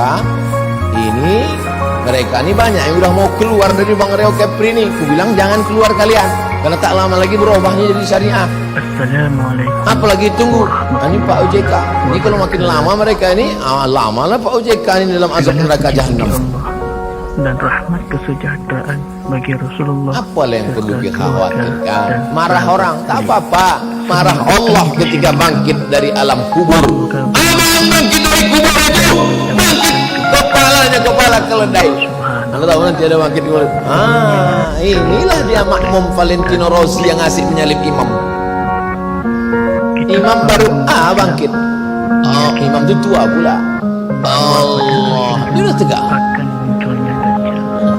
ini mereka ini banyak yang udah mau keluar dari Bank Riau Kepri ini. Aku bilang jangan keluar kalian, karena tak lama lagi berubahnya jadi syariah. Assalamualaikum. Apalagi tunggu, ini Pak OJK. Ini kalau makin lama mereka ini, lama lah Pak OJK ini dalam azab neraka jahanam. dan rahmat kesejahteraan bagi Rasulullah. Apa yang perlu dikhawatirkan? Marah orang tak apa-apa, marah Allah ketika bangkit dari alam kubur. Apa yang bangkit dari kubur itu? Bangkit kepalanya, kepala keledai. Anda tahu nanti ada bangkit kubur. Inilah dia makmum Valentino Rossi yang asik menyalip imam. Imam baru bangkit. Imam itu tua pula. Allah, dia udah tegak. Akan munculnya Dajjal.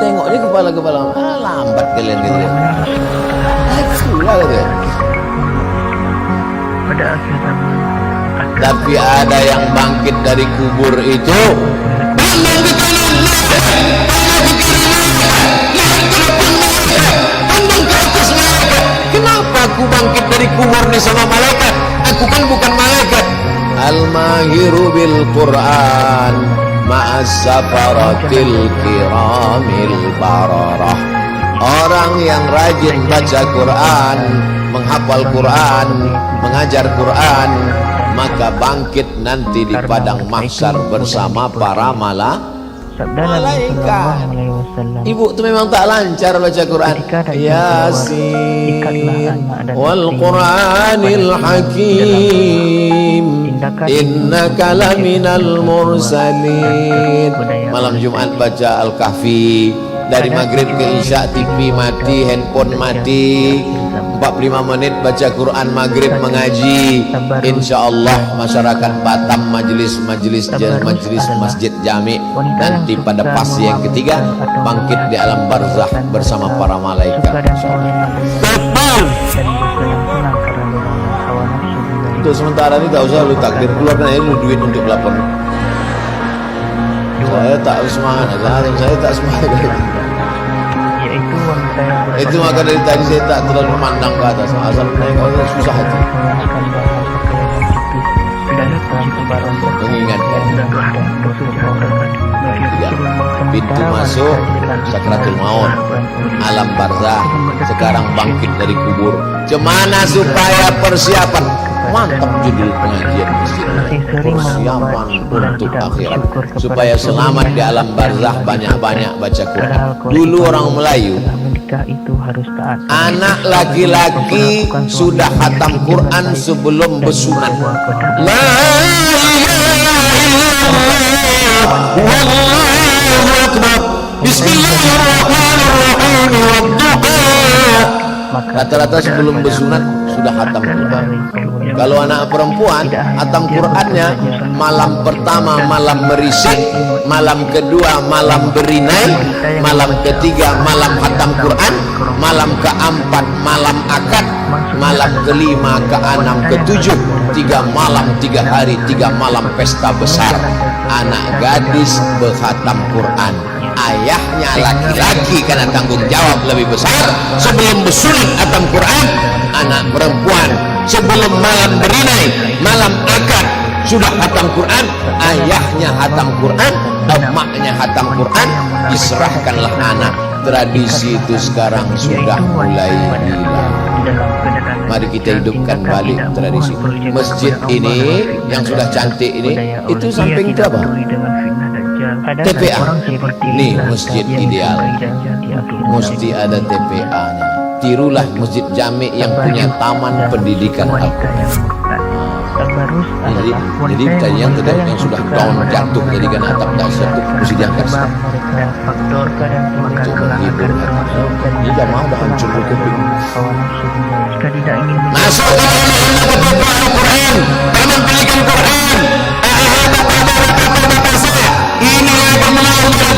Tengok ni kepala-kepala. Lambat kalian gitu. Itulah gitu. Pada akhir zaman akan Tapi ada yang bangkit dari kubur itu. Pandang ke kanan, pandang ke kiri, lihat ke depan, pandang ke atas malaikat. Kenapa aku bangkit dari kubur ni sama malaikat? Aku kan bukan malaikat. Al-mahiru bil Quran ma'as safaratil kiramil bararah. Orang yang rajin baca Quran, menghafal Quran, mengajar Quran, maka bangkit nanti di padang mahsyar bersama para sabda Nabi Sallallahu Alaihi Wasallam. Ibu tu memang tak lancar baca Quran. Yasin wal Quranil Hakim innaka laminal mursalin. Malam Jumat baca Al-Kahfi. Dari maghrib ke isya TV mati, handphone mati. 45 menit baca Quran maghrib mengaji. InsyaAllah masyarakat Batam majlis masjid jami nanti pada fase yang ketiga bangkit di alam barzakh bersama para malaikat. Untuk sementara ini tak usah lu takdir, keluarkan aja lu duit untuk lapor. Saya tak semangat, saya tak semangat. Yaitu wanita yang Itu maka dari tadi saya tak terlalu memandang ke atas. Asal naik ke atas susah hati. Mengingatkan. Ya, pintu masuk sakratul maut, alam barzakh, sekarang bangkit dari kubur. Cemana supaya persiapan? Mantap judul pengajian masjid. Persiapan untuk akhirat supaya selamat di alam barzakh, banyak-banyak baca Quran. Dulu orang Melayu anak laki-laki sudah khatam Quran sebelum bersunat. La Allahu Akbar. Bismillahirrahmanirrahim. Rata-rata sebelum bersunat sudah khatam Quran. Kalau anak perempuan, khatam Qurannya malam pertama malam merisik, malam kedua malam berinai, malam ketiga malam khatam Quran, malam keempat malam akad, malam kelima keenam ketujuh, 3 malam 3 hari 3 malam pesta besar. Anak gadis berkhatam Quran, ayahnya laki-laki karena tanggung jawab lebih besar sebelum bersunat khatam Quran. Anak perempuan sebelum malam berinai, malam akad sudah khatam Quran, ayahnya khatam Quran, emaknya khatam Quran, diserahkanlah anak. Tradisi itu sekarang sudah mulai hilang. Mari kita hidupkan balik tradisi. Masjid ini yang sudah cantik ini, itu samping itu apa? TPA. Nih masjid ideal, mesti ada TPA-nya. Tirulah masjid jami yang punya taman pendidikan Al-Quran. Jadi yang sudah down jatuh jadi kan atap dasar itu mesti diangkat. Untuk menghibur. Ini jamaah dah hancur berkeping. Masuk ke Al-Quran, taman pendidikan Quran. Ini akan melahirkan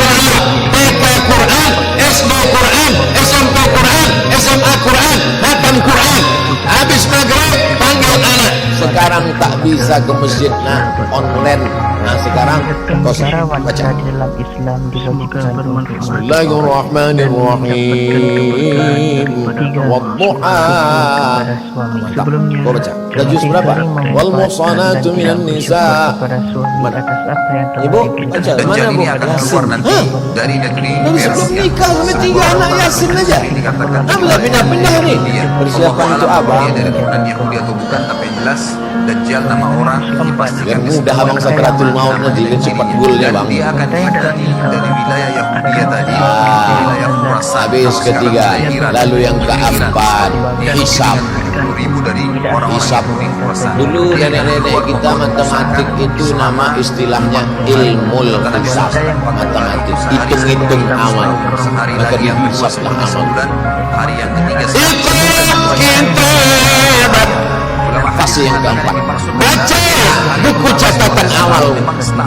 TK Quran, SD Quran, SMP Quran, SMA Quran, khatam Quran. Habis maghrib panggil anak. Sekarang tak bisa ke masjid, nah online. Nah sekarang kau baca. Bismillahirrahmanirrahim. Wadduha. Mantap. Kau baca. Dan juz berapa? Wal muhsanatu minan nisa. Ibu baca mana bu? Yasin. dari negeri Baru sebelum nikah sampai 3 anak Yasin aja. Ambil pindah-pindah nih. Persiapan itu apa? Dia dari keturunan Yahudi atau bukan, tapi yang jelas Dajjal nama orang dipastikan Biar mudah abang sakratul maut nanti kan cepat gulnya bang. dia akan dari wilayah baris ketiga. Lalu yang keempat, hisab. Hisab. Dulu nenek-nenek kita matematik itu nama istilahnya ilmul hisab. Matematik, hitung-hitung amal. Maka dihisablah amal. Hari yang ketiga Fase yang keempat, baca buku catatan awal.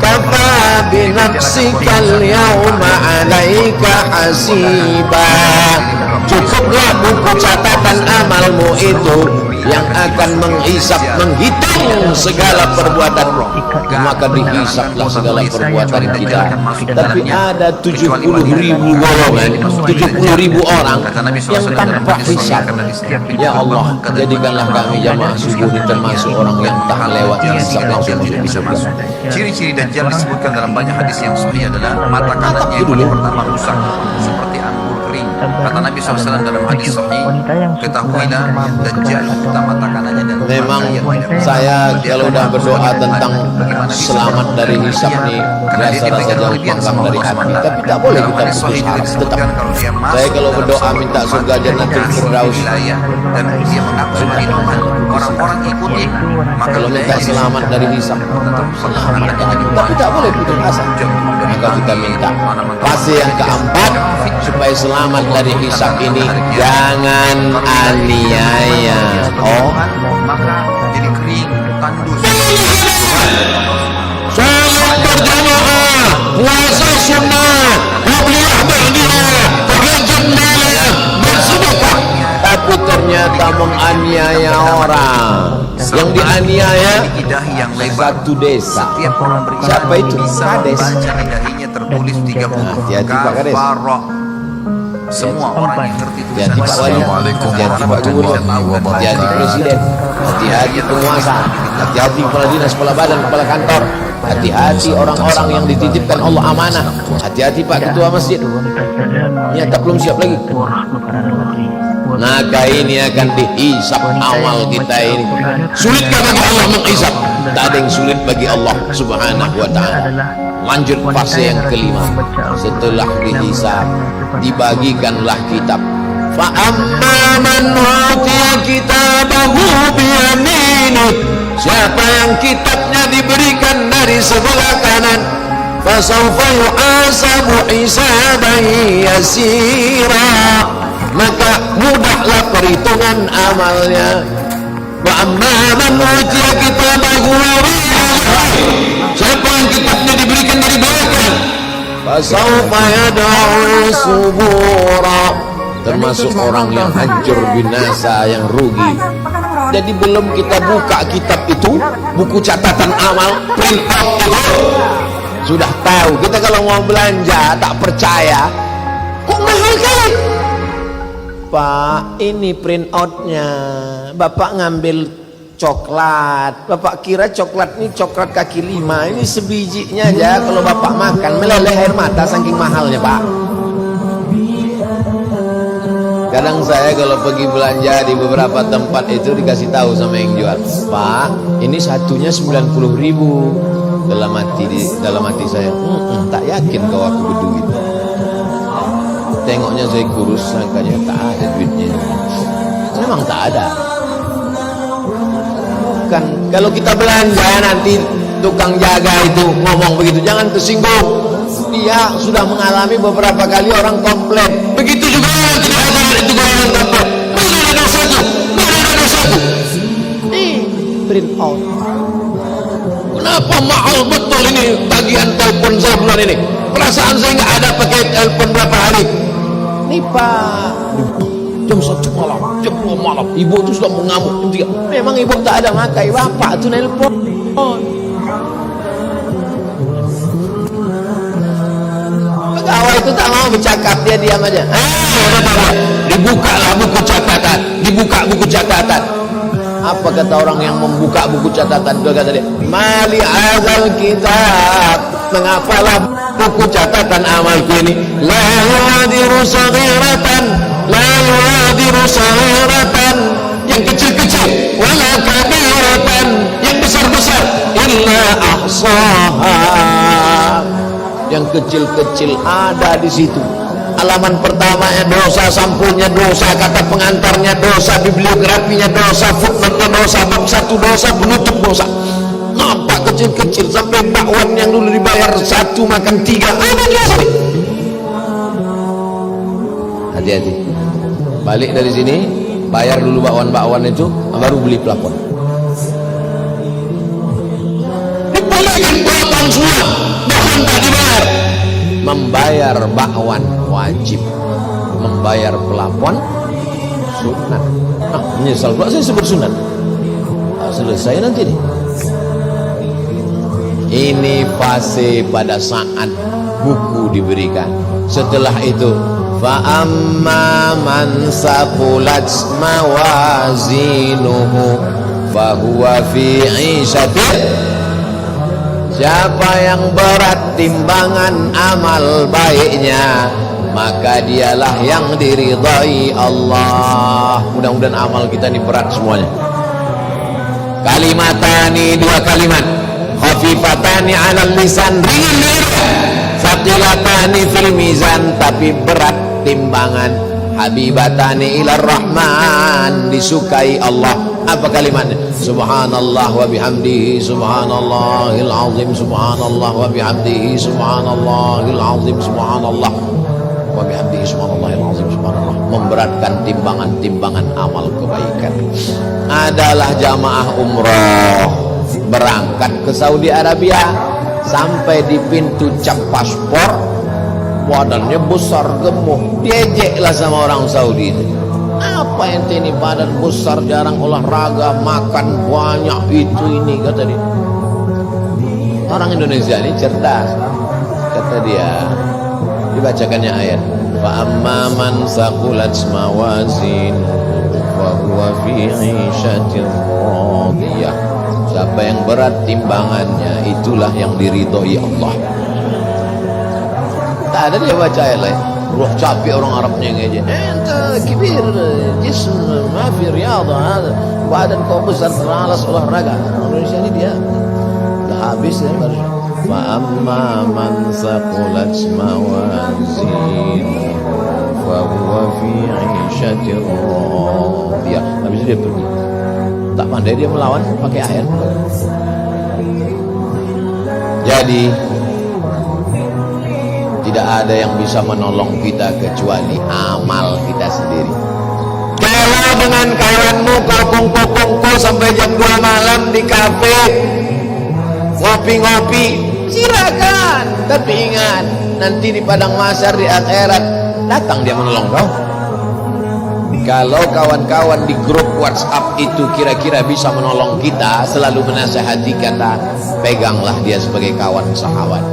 Kafa binafsikal yauma alaika hasiba. Cukuplah buku catatan amalmu itu yang akan menghisap, menghitung segala perbuatan. Maka dihisaplah segala perbuatan kita. Tapi ada 70.000 golongan, 70.000 orang yang tanpa hisap. Ya Allah, jadikanlah kami jamaah subuh ini termasuk orang yang tak melewati hisap langsung masuk di surga. Ciri-ciri Dajjal disebutkan dalam banyak hadis yang sahih adalah mata kanannya yang paling pertama rusak seperti anggur kering. Kata Nabi SAW dalam hadis sahih, ketahuilah Dajjal buta mata kanannya dan memang saya kalau udah berdoa tentang selamat dari hisap nih rasa-rasa jauh panggang dari api, tapi tak boleh kita putus harap. Tetap saya kalau berdoa minta surga Jannatul Firdaus dan dia mengaku minuman orang-orang ikuti, maka kalau minta selamat dari hisap selamat, tapi tak boleh putus asa. Maka kita minta fase yang keempat supaya selamat dari hisap ini, jangan aniaya. Oh, maka jadi kering, tandus. salat berjamaah, puasa sunnah, qabliyah ba'diyah, tahajjud malam, bersedekah. Tapi ternyata menganiaya orang. Yang dianiaya Lidahi yang lebar. satu desa. Tiap orang beriman Siapa itu? bisa Kades. membaca lidahinya tertulis 3 huruf Hati-hati, Pak Kades. kafarah. Semua orang yang ngerti Hati-hati tulisan Pak Wali, hati-hati Pak Gubernur, hati-hati Presiden, hati-hati penguasa, hati-hati kepala dinas, kepala badan, kepala kantor, hati-hati orang-orang yang dititipkan Allah amanah, hati-hati Pak Ketua Masjid. Ya, tak belum siap lagi. Maka ini akan dihisap amal kita ini. Sulitkah bagi Allah menghisap? Tak ada yang sulit bagi Allah Subhanahu wa ta'ala. Lanjut fase yang kelima. Setelah dihisap, dibagikanlah kitab. Fa amma man utiya kitabahu biyamini. Siapa yang kitabnya diberikan dari sebelah kanan, fasawfa yuhasabu hisaban yasira. Maka mudahlah perhitungan amalnya. Wa amma man utiya kitabahu wara'a. Siapa yang kitabnya diberikan dari belakang, fasawfa yad'u subura. Termasuk orang yang hancur, binasa, yang rugi. Jadi belum kita buka kitab itu, buku catatan amal, print out itu, sudah tahu. Kita kalau mau belanja tak percaya, kok mahal kali? Pak, ini print outnya. Bapak ngambil coklat, Bapak kira coklat ini coklat kaki 5, ini sebijinya aja. Kalau Bapak makan meleleh air mata saking mahalnya Pak. Kadang saya kalau pergi belanja di beberapa tempat itu dikasih tahu sama yang jual, Pak, ini satunya 90.000. Dalam hati saya, tak yakin kau aku berduit. Tengoknya saya kurus, sangkanya tak ada duitnya. Memang tak ada. Bukan, kalau kita belanja nanti tukang jaga itu ngomong begitu, jangan tersinggung. Dia sudah mengalami beberapa kali orang komplain. Begitu juga yang tidak ada itu golongan komplain. Mana ada satu? Nih, print out. Kenapa mahal betul ini tagihan telepon saya bulan ini? Perasaan saya nggak ada pakai telepon berapa hari. Nih Pak, jam 1 malam, jam 2 malam, ibu itu sudah mengamuk. Jam 3. Memang ibu tak ada makai, bapak itu nelpon. Pegawai itu tak mau bercakap, dia diam aja. Dibukalah buku catatan, dibuka buku catatan. Apa kata orang yang membuka buku catatan? Dia kata dia, mali azal kitab, mengapalah buku catatan amalku ini, la yuadiru saghiratan, la yuadiru saghiratan, yang kecil-kecil, wala kabiratan, yang besar-besar, illa ahsaha, yang kecil-kecil ada di situ, halaman pertamanya dosa, sampulnya dosa, kata pengantarnya dosa, bibliografinya dosa, footnote-nya dosa, bab 1 dosa, penutup dosa. Nampak kecil-kecil sampai bakwan yang dulu dibayar 1 makan 3. Ada dosa. Hati-hati. Balik dari sini, bayar dulu bakwan-bakwan itu, baru beli plafon. Dibalikkan plafon semua, bakwan tak dibayar. Membayar bakwan wajib, membayar plafon sunat. Menyesal pula saya sebut sunat. Selesai nanti nih. Ini fase pada saat buku diberikan. Setelah itu, fa amma man saqulat mawazinuhu fa huwa fi 'ishatin. Siapa yang berat timbangan amal baiknya, maka dialah yang diridhai Allah. Mudah-mudahan amal kita ini berat semuanya. Kalimatani, 2 kalimat, khafifatani 'alal lisan, ringan, thaqilatani fil mizan, tapi berat timbangan. Habibatani ilar rahman, disukai Allah. Apa kalimatnya? Subhanallah wa bihamdihi subhanallahil azim, subhanallah wa bihamdihi subhanallahil azim, subhanallah wa bihamdihi subhanallahil azim, subhanallah. Memberatkan timbangan-timbangan amal kebaikan. Adalah jamaah umroh berangkat ke Saudi Arabia, sampai di pintu cap paspor, badannya besar gemuk, diejeklah sama orang Saudi itu. Apa ente ini badan besar, jarang olahraga, makan banyak, itu ini, kata dia. Orang Indonesia ini cerdas, kata dia. Dibacakannya ayat, fa amma man saqulat mawazin wa huwa fi 'ishatin radiyah. Siapa yang berat timbangannya, itulah yang diridhoi Allah. Tak ada dia baca ayat lain. Ruh capek orang Arabnya ngejek. Ente kibir, jism, ma fi riyadha hada. Badan kau besar, teralas olahraga. Indonesia ini dia dah habis ya baru. Fa amma man saqulat mawazin fa huwa fi 'ishatin radiyah. Habis itu dia pergi. Tak pandai dia melawan pakai ayat. Jadi tidak ada yang bisa menolong kita kecuali amal kita sendiri. Kalau dengan kawanmu kau kongko-kongko sampai jam 2 malam di kafe ngopi-ngopi, silakan. Tapi ingat, nanti di padang mahsyar di akhirat datang dia menolong kau. Kalau kawan-kawan di grup WhatsApp itu kira-kira bisa menolong kita, selalu menasihati kata, peganglah dia sebagai kawan sahabat.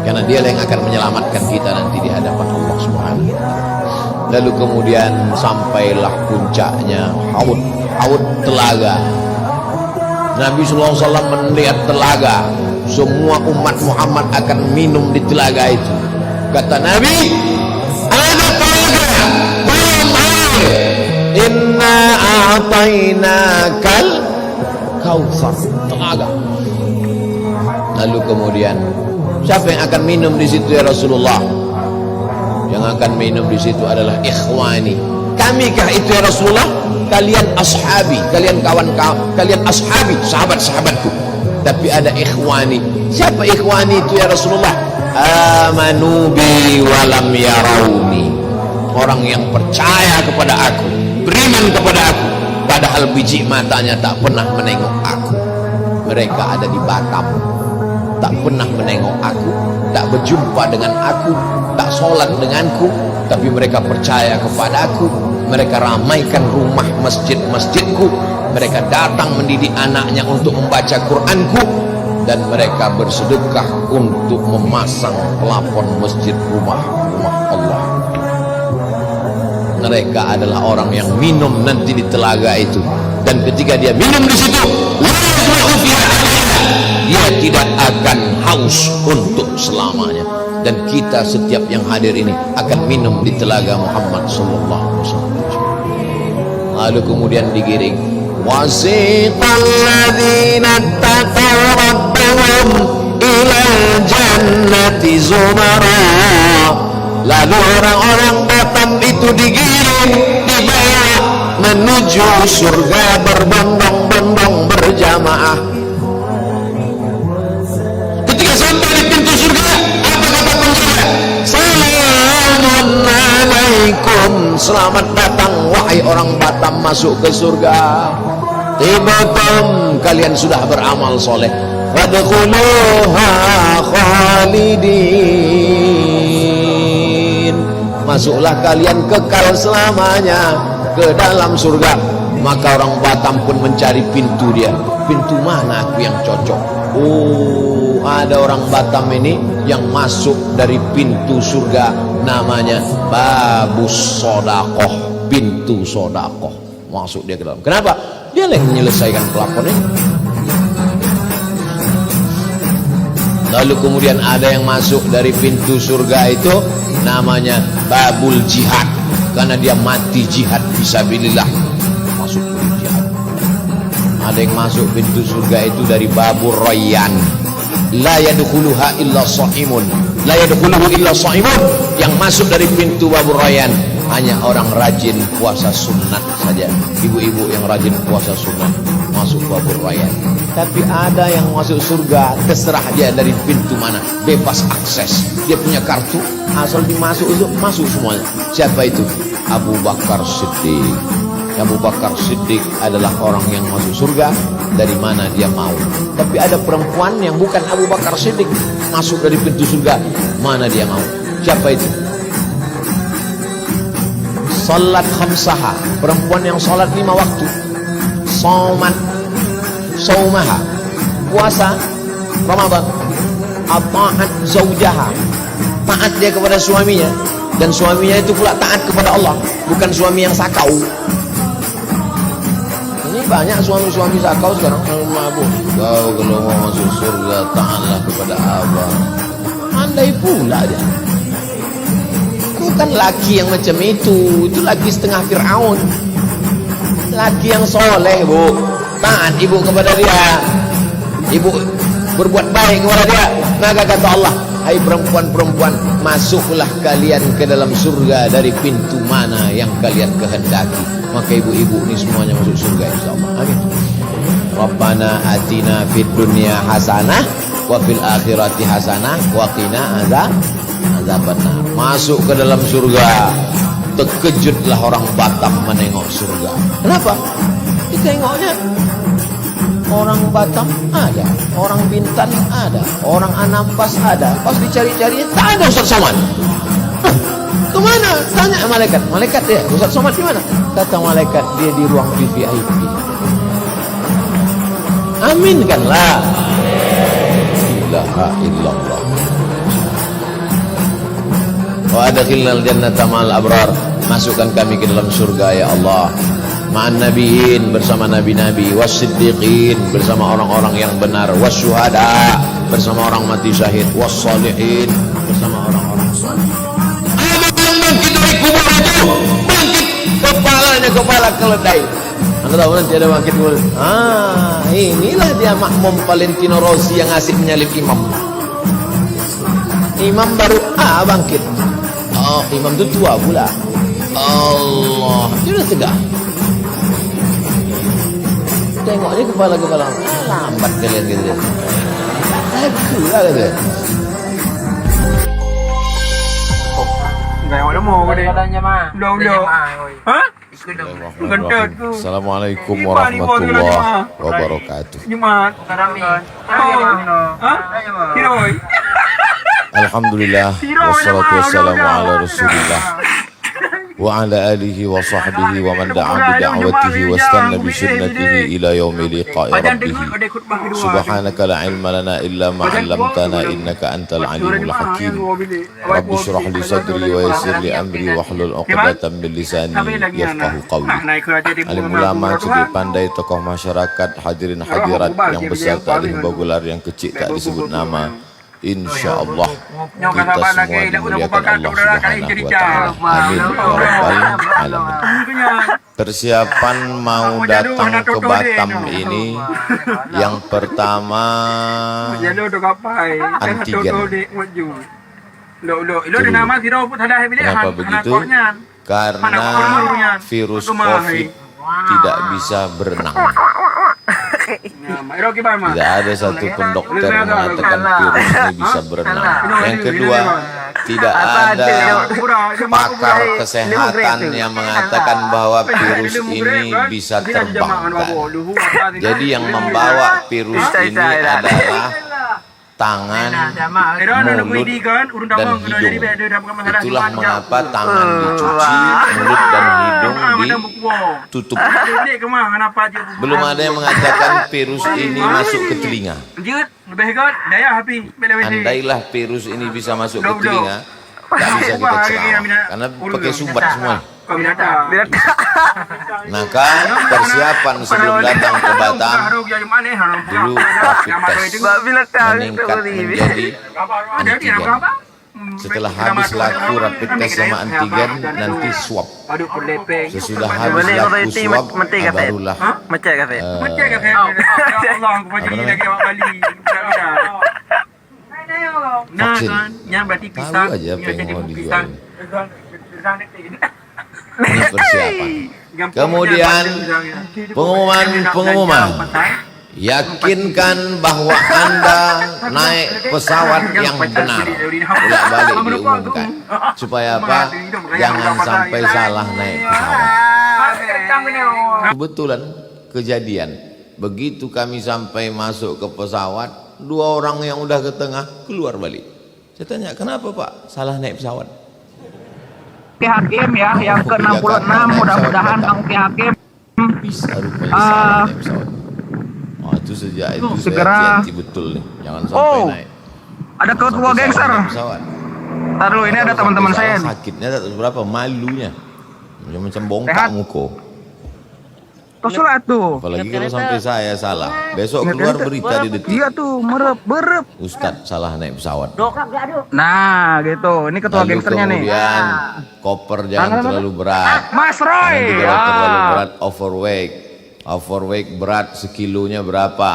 Karena dia yang akan menyelamatkan kita nanti di hadapan Allah Subhanahu wa ta'ala. Lalu kemudian sampailah puncaknya haud telaga. Nabi sallallahu alaihi wasallam melihat telaga, semua umat Muhammad akan minum di telaga itu. Kata Nabi, ada telaga, belum air. Inna a'tainakal kautsar, telaga. Lalu kemudian siapa yang akan minum di situ ya Rasulullah? Yang akan minum di situ adalah ikhwani. Kamikah itu ya Rasulullah? Kalian ashabi, kalian kawan-kawan, kalian ashabi, sahabat-sahabatku. Tapi ada ikhwani. Siapa ikhwani itu ya Rasulullah? Amanu bi walam yarawni. Orang yang percaya kepada aku, beriman kepada aku, padahal biji matanya tak pernah menengok aku. Mereka ada di Batam, tak pernah menengok aku, tak berjumpa dengan aku, tak sholat denganku, tapi mereka percaya kepada aku. Mereka ramaikan rumah masjid-masjidku, mereka datang mendidik anaknya untuk membaca Quranku, dan mereka bersedekah untuk memasang pelafon masjid rumah Allah. Mereka adalah orang yang minum nanti di telaga itu, dan ketika dia minum di situ, dia tidak akan haus untuk selamanya. Dan kita setiap yang hadir ini akan minum di telaga Muhammad sallallahu alaihi wasallam. Lalu kemudian digiring, wasiqal ladzina taqaw rabbahum ilal jannati zumara. La Lalu orang-orang Batam itu digiring, dibawa menuju surga berbondong-bondong berjamaah. Ketika sampai di pintu surga, apa kata penjaga? Assalamualaikum, selamat datang wahai orang Batam masuk ke surga. Tibatum, kalian sudah beramal soleh. Fadkhuluha khalidin, masuklah kalian kekal selamanya ke dalam surga. Maka orang Batam pun mencari pintu dia. Pintu mana aku yang cocok? Oh, ada orang Batam ini yang masuk dari pintu surga, namanya Babus Sodakoh, pintu Sodakoh. Masuk dia ke dalam. Kenapa? Dia yang menyelesaikan pelakonnya. Lalu kemudian ada yang masuk dari pintu surga itu, namanya Babul Jihad, karena dia mati jihad fisabilillah, masuk babul jihad. Ada yang masuk pintu surga itu dari Babur Rayyan, la yadkhuluha illa shaimun, la yadkhuluhu illa shaimun. Yang masuk dari pintu Babur Rayyan hanya orang rajin puasa sunat saja. Ibu-ibu yang rajin puasa sunat masuk Babur Rayyan. Tapi ada yang masuk surga, terserah dia dari pintu mana, bebas akses. Dia punya kartu, asal dimasuk itu masuk semuanya. Siapa itu? Abu Bakar Siddiq. Abu Bakar Siddiq adalah orang yang masuk surga dari mana dia mau. Tapi ada perempuan yang bukan Abu Bakar Siddiq masuk dari pintu surga, mana dia mau. Siapa itu? Salat khamsaha, perempuan yang salat 5 waktu. Saumaha, puasa Ramadan. Ata'at zaujaha, taat dia kepada suaminya, dan suaminya itu pula taat kepada Allah, bukan suami yang sakau. Ini banyak suami-suami sakau sekarang, mabuk. Kau kalau mau masuk surga taatlah kepada abang. Andai pula dia. Bukan laki yang macam itu laki setengah Fir'aun. Laki yang soleh, bu, taat ibu kepada dia, ibu berbuat baik kepada dia. Maka kata Allah, hai perempuan-perempuan, masuklah kalian ke dalam surga dari pintu mana yang kalian kehendaki. Maka ibu-ibu ini semuanya masuk surga insyaallah. Amin. Rabbana atina fid dunya hasanah wa fil akhirati hasanah wa qina azabannar. Masuk ke dalam surga. Terkejutlah orang Batam menengok surga. Kenapa? Ditengoknya orang Batam ada, orang Bintan ada, orang Anambas ada. Pas dicari-cari tak ada Ustaz Somad. Kemana? Tanya malaikat. Malaikat dia, Ustaz Somad di mana? Kata malaikat, dia di ruang VIP. Aminkanlah. La ilaha illallah. Wa adkhilnal jannata ma'al abrar, masukkan kami ke dalam surga ya Allah, ma'an nabiyyin, bersama nabi-nabi, was-siddiqin, bersama orang-orang yang benar, was-syuhada, bersama orang mati syahid, was-shalihin, bersama orang-orang saleh. Ada yang bangkit dari kubur itu, bangkit kepalanya kepala keledai. Anda tahu nanti ada bangkit kubur. Inilah dia makmum Valentino Rossi yang asik menyalip imam. Imam baru bangkit. Oh, imam itu tua pula. Allah, dia udah tegak. Tengoknya kepala-kepala lambat kalian gitu. Aku lah kata. Enggak ada mau ke dia. Udah. Hah? Assalamualaikum warahmatullahi wabarakatuh. Jumat. Alhamdulillah wassalatu wassalamu ala rasulillah wa ala alihi wa sahbihi wa man da'a bi da'watihi wa istanna bi sunnatihi ila yaumi liqa'i rabbih. Subhanaka la ilma lana illa ma 'allamtana innaka antal alimul hakim. Rabbi shrah li sadri wa yassir li amri wa hlul 'uqdatam min lisani yafqahu qawli. Alim ulama, sudut pandai, tokoh masyarakat, hadirin hadirat yang besar tak dihimbau yang kecil tak disebut nama. InsyaAllah kita semua dimuliakan Allah Subhanahu wa ta'ala. Amin ya rabbal alamin. Persiapan mau datang ke Batam ini, yang pertama antigen. Lo ada nama sih pun ada bilik Kenapa begitu? Karena virus COVID tidak bisa berenang. Tidak ada satu pun dokter yang mengatakan virus ini bisa berenang. Yang kedua, tidak ada pakar kesehatan yang mengatakan bahwa virus ini bisa terbangkan. Jadi yang membawa virus ini adalah tangan, mulut, dan hidung. Itulah mengapa tangan dicuci, mulut dan hidung ditutup. Belum ada yang mengatakan virus ini masuk ke telinga. Andailah virus ini bisa masuk ke telinga, tak bisa kita ceramah, karena pakai sumbat semua. Maka persiapan sebelum datang ke Batam, dulu rapid test meningkat menjadi antigen. Setelah habis laku rapid test sama antigen, nanti swab. Sesudah habis laku swab, barulah vaksin. Tahu aja apa yang mau dijual. Ini persiapan. Kemudian pengumuman. Yakinkan bahwa Anda naik pesawat yang benar. Bolak-balik diumumkan. Supaya apa? Jangan sampai salah naik pesawat. Kebetulan kejadian. Begitu kami sampai masuk ke pesawat, 2 orang yang udah ke tengah keluar balik. Saya tanya, kenapa Pak salah naik pesawat? Ki Hakim ya, yang ke-66, mudah-mudahan Bang Ki Hakim bisa rupanya salah naik pesawat. Oh, itu sejak itu segera saya hati betul nih, jangan sampai naik. Ada ketua gangster. Ntar dulu, ini ada teman-teman saya nih. Sakitnya tak tahu berapa, malunya macam bongkak muko. Tosulat tuh. Apalagi kalau sampai saya salah, besok keluar berita di Detik. Iya tuh, berep. Ustadz salah naik pesawat. Nah, gitu. Ini ketua gangsternya nih. Kemudian koper jangan terlalu berat. Mas Roy. Nanti kalau terlalu berat overweight. Overweight berat sekilonya berapa?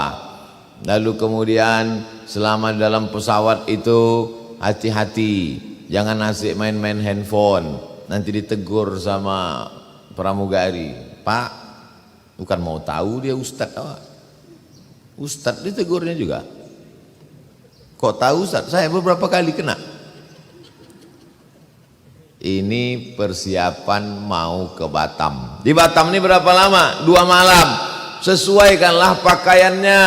Lalu kemudian selama dalam pesawat itu hati-hati. Jangan asik main-main handphone. Nanti ditegur sama pramugari. Pak, bukan mau tahu dia ustadz awak. Ustadz ditegurnya juga. Kok tahu Ustadz? Saya beberapa kali kena. Ini persiapan mau ke Batam. Di Batam ini berapa lama? 2 malam. Sesuaikanlah pakaiannya.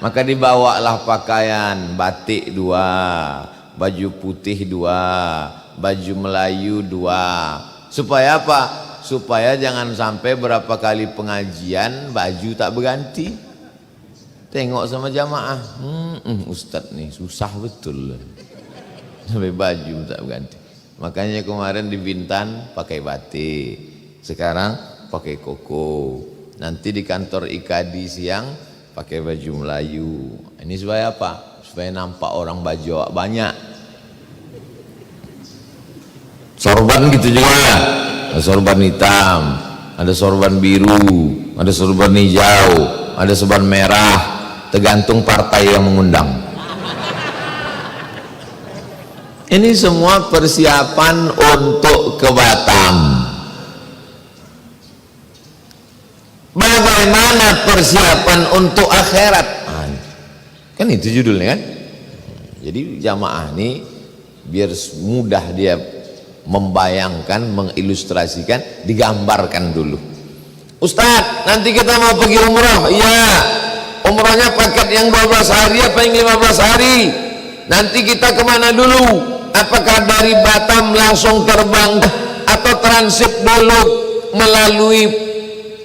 Maka dibawalah pakaian batik 2, baju putih 2, baju Melayu 2. Supaya apa? Supaya jangan sampai berapa kali pengajian baju tak berganti. Tengok sama jamaah, Ustadz nih susah betul sampai baju tak berganti. Makanya kemarin di Bintan pakai batik, sekarang pakai koko. Nanti di kantor IKADI siang pakai baju Melayu. Ini supaya apa? Supaya nampak orang baju banyak. Sorban gitu juga. Ada sorban hitam, ada sorban biru, ada sorban hijau, ada sorban merah, tergantung partai yang mengundang. Ini semua persiapan untuk ke Batam. Bagaimana persiapan untuk akhirat? Kan itu judulnya kan? Jadi jamaah ini biar mudah dia membayangkan, mengilustrasikan, digambarkan dulu. Ustadz, nanti kita mau pergi umrah. Iya, umrahnya paket yang 12 hari apa yang 15 hari? Nanti kita kemana dulu? Apakah dari Batam langsung terbang atau transit dulu melalui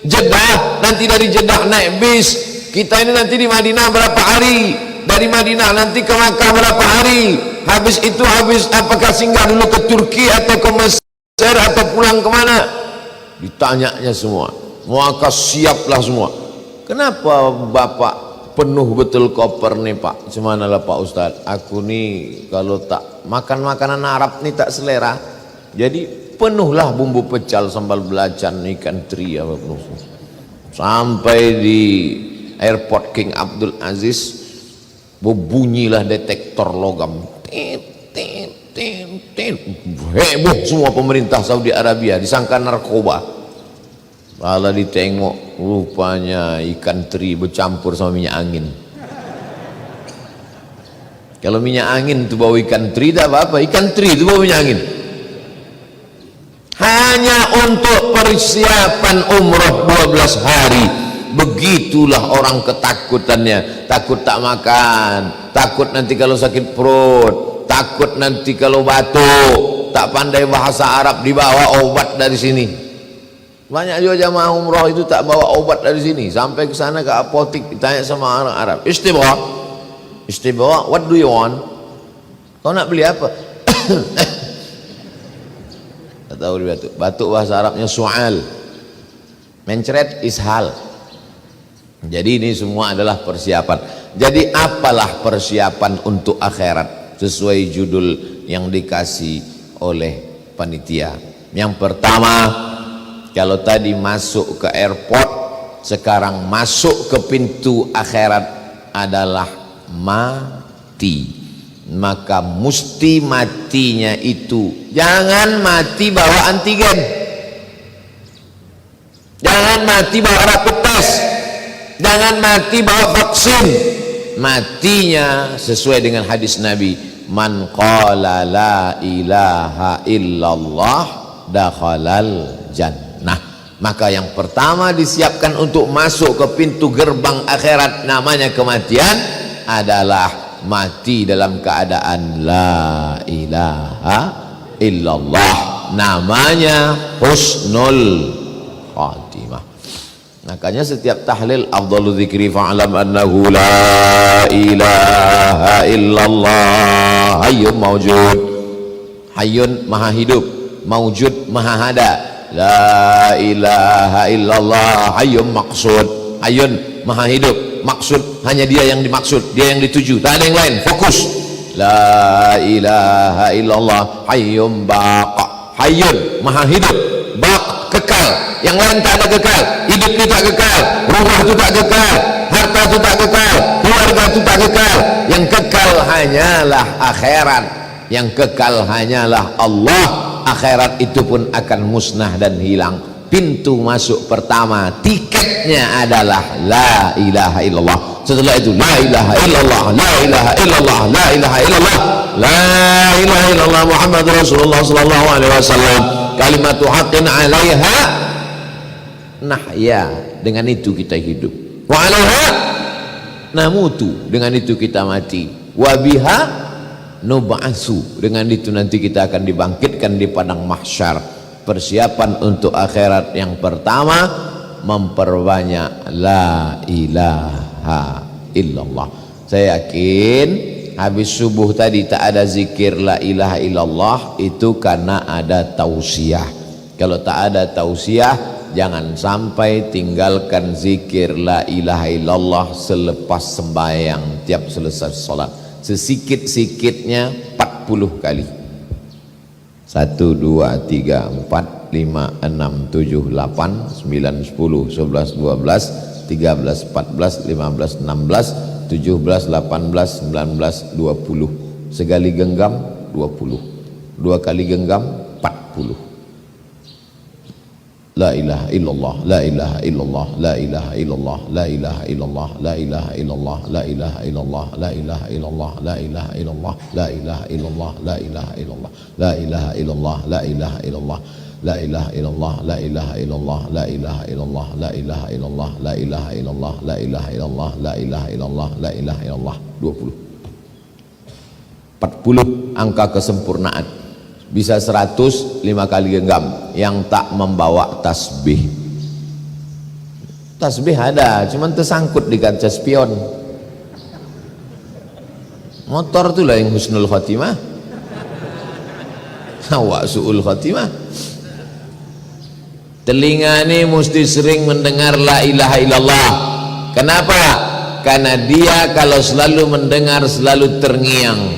Jeddah? Nanti dari Jeddah naik bis. Kita ini nanti di Madinah berapa hari? Dari Madinah nanti ke Makkah berapa hari? Habis itu apakah singgah dulu ke Turki atau ke Mesir atau pulang kemana? Ditanyanya semua. Maka siaplah semua. Kenapa Bapak penuh betul koper nih Pak? Semanalah Pak Ustadz? Aku nih kalau tak makan makanan Arab nih tak selera. Jadi penuhlah bumbu pecal, sambal belacan, ikan teri apa penuh. Sampai di airport King Abdul Aziz, berbunyilah detektor logam. heboh semua pemerintah Saudi Arabia, disangka narkoba. Malah ditengok rupanya ikan teri bercampur sama minyak angin. Kalau minyak angin itu bau ikan teri, tak apa-apa. Ikan teri itu bau minyak angin. Hanya untuk persiapan umroh 12 hari. Begitulah orang ketakutannya. Takut tak makan, takut nanti kalau sakit perut, takut nanti kalau batuk, tak pandai bahasa Arab dibawa obat dari sini. Banyak juga jamaah umroh itu tak bawa obat dari sini, sampai ke sana ke apotik ditanya sama orang Arab, istibawa, what do you want? Kau nak beli apa? Tak tahu dia batuk. Batuk bahasa Arabnya su'al, mencret ishal. Jadi ini semua adalah persiapan. Jadi apalah persiapan untuk akhirat sesuai judul yang dikasih oleh panitia. Yang pertama, kalau tadi masuk ke airport, sekarang masuk ke pintu akhirat adalah mati. Maka mesti matinya itu jangan mati bawa antigen, jangan mati bawa rapid test, jangan mati bawa vaksin. Matinya sesuai dengan hadis Nabi, man qala la ilaha illallah dakhalal jannah. Maka yang pertama disiapkan untuk masuk ke pintu gerbang akhirat namanya kematian adalah mati dalam keadaan la ilaha illallah, namanya husnul khatimah. Makanya setiap tahlil afdalu dzikri fa'lam annahu la ilaha illallah hayyun mawjud, hayyun maha hidup, mawjud maha ada, la ilaha illallah hayyun maqsud, hayyun maha hidup, maksud hanya dia yang dimaksud, dia yang dituju, tak ada yang lain, fokus. La ilaha illallah hayyun baqa, hayyun maha hidup, baq kekal, yang lain tak ada kekal, hidup itu tak kekal, rumah itu tak kekal, harta itu tak kekal, keluarga itu tak kekal, yang kekal hanyalah akhirat, yang kekal hanyalah Allah. Akhirat itu pun akan musnah dan hilang. Pintu masuk pertama, tiketnya adalah la ilaha illallah. Setelah itu la ilaha illallah, la ilaha illallah, la ilaha illallah, la ilaha illallah Muhammad Rasulullah sallallahu alaihi wasallam. Kalimatu haqqin 'alaiha nahya, dengan itu kita hidup. Wa 'alaiha namutu, dengan itu kita mati. Wa biha nub'atsu, dengan itu nanti kita akan dibangkitkan di padang mahsyar. Persiapan untuk akhirat yang pertama, memperbanyak la ilaha illallah. Saya yakin habis subuh tadi tak ada zikir la ilaha illallah, itu karena ada tausiah. Kalau tak ada tausiah, jangan sampai tinggalkan zikir la ilaha illallah selepas sembahyang tiap selesai sholat. Sesikit-sikitnya 40 kali. 1, 2, 3, 4, 5, 6, 7, 8, 9, 10, 11, 12, 13, 14, 15, 16, 17, 18, 19, 20. Sekali genggam 20, 2 kali genggam 40. La ilaha illallah, la ilaha illallah, la ilaha illallah, la ilaha illallah, la ilaha illallah, la ilaha illallah, la ilaha illallah, la ilaha illallah, la ilaha illallah, la ilaha illallah, la ilaha illallah, la ilaha illallah, la ilaha illallah, la ilaha illallah, la ilaha illallah, la ilaha illallah, la ilaha illallah, la ilaha illallah, la ilaha illallah, la ilaha illallah. 20. 40 angka kesempurnaan. Bisa 100 5 kali genggam yang tak membawa tasbih. Tasbih ada, cuman tersangkut di kaca spion. Motor itulah yang husnul khatimah. Awak su'ul khatimah. Telinga ini mesti sering mendengar la ilaha illallah. Kenapa? Karena dia kalau selalu mendengar selalu terngiang.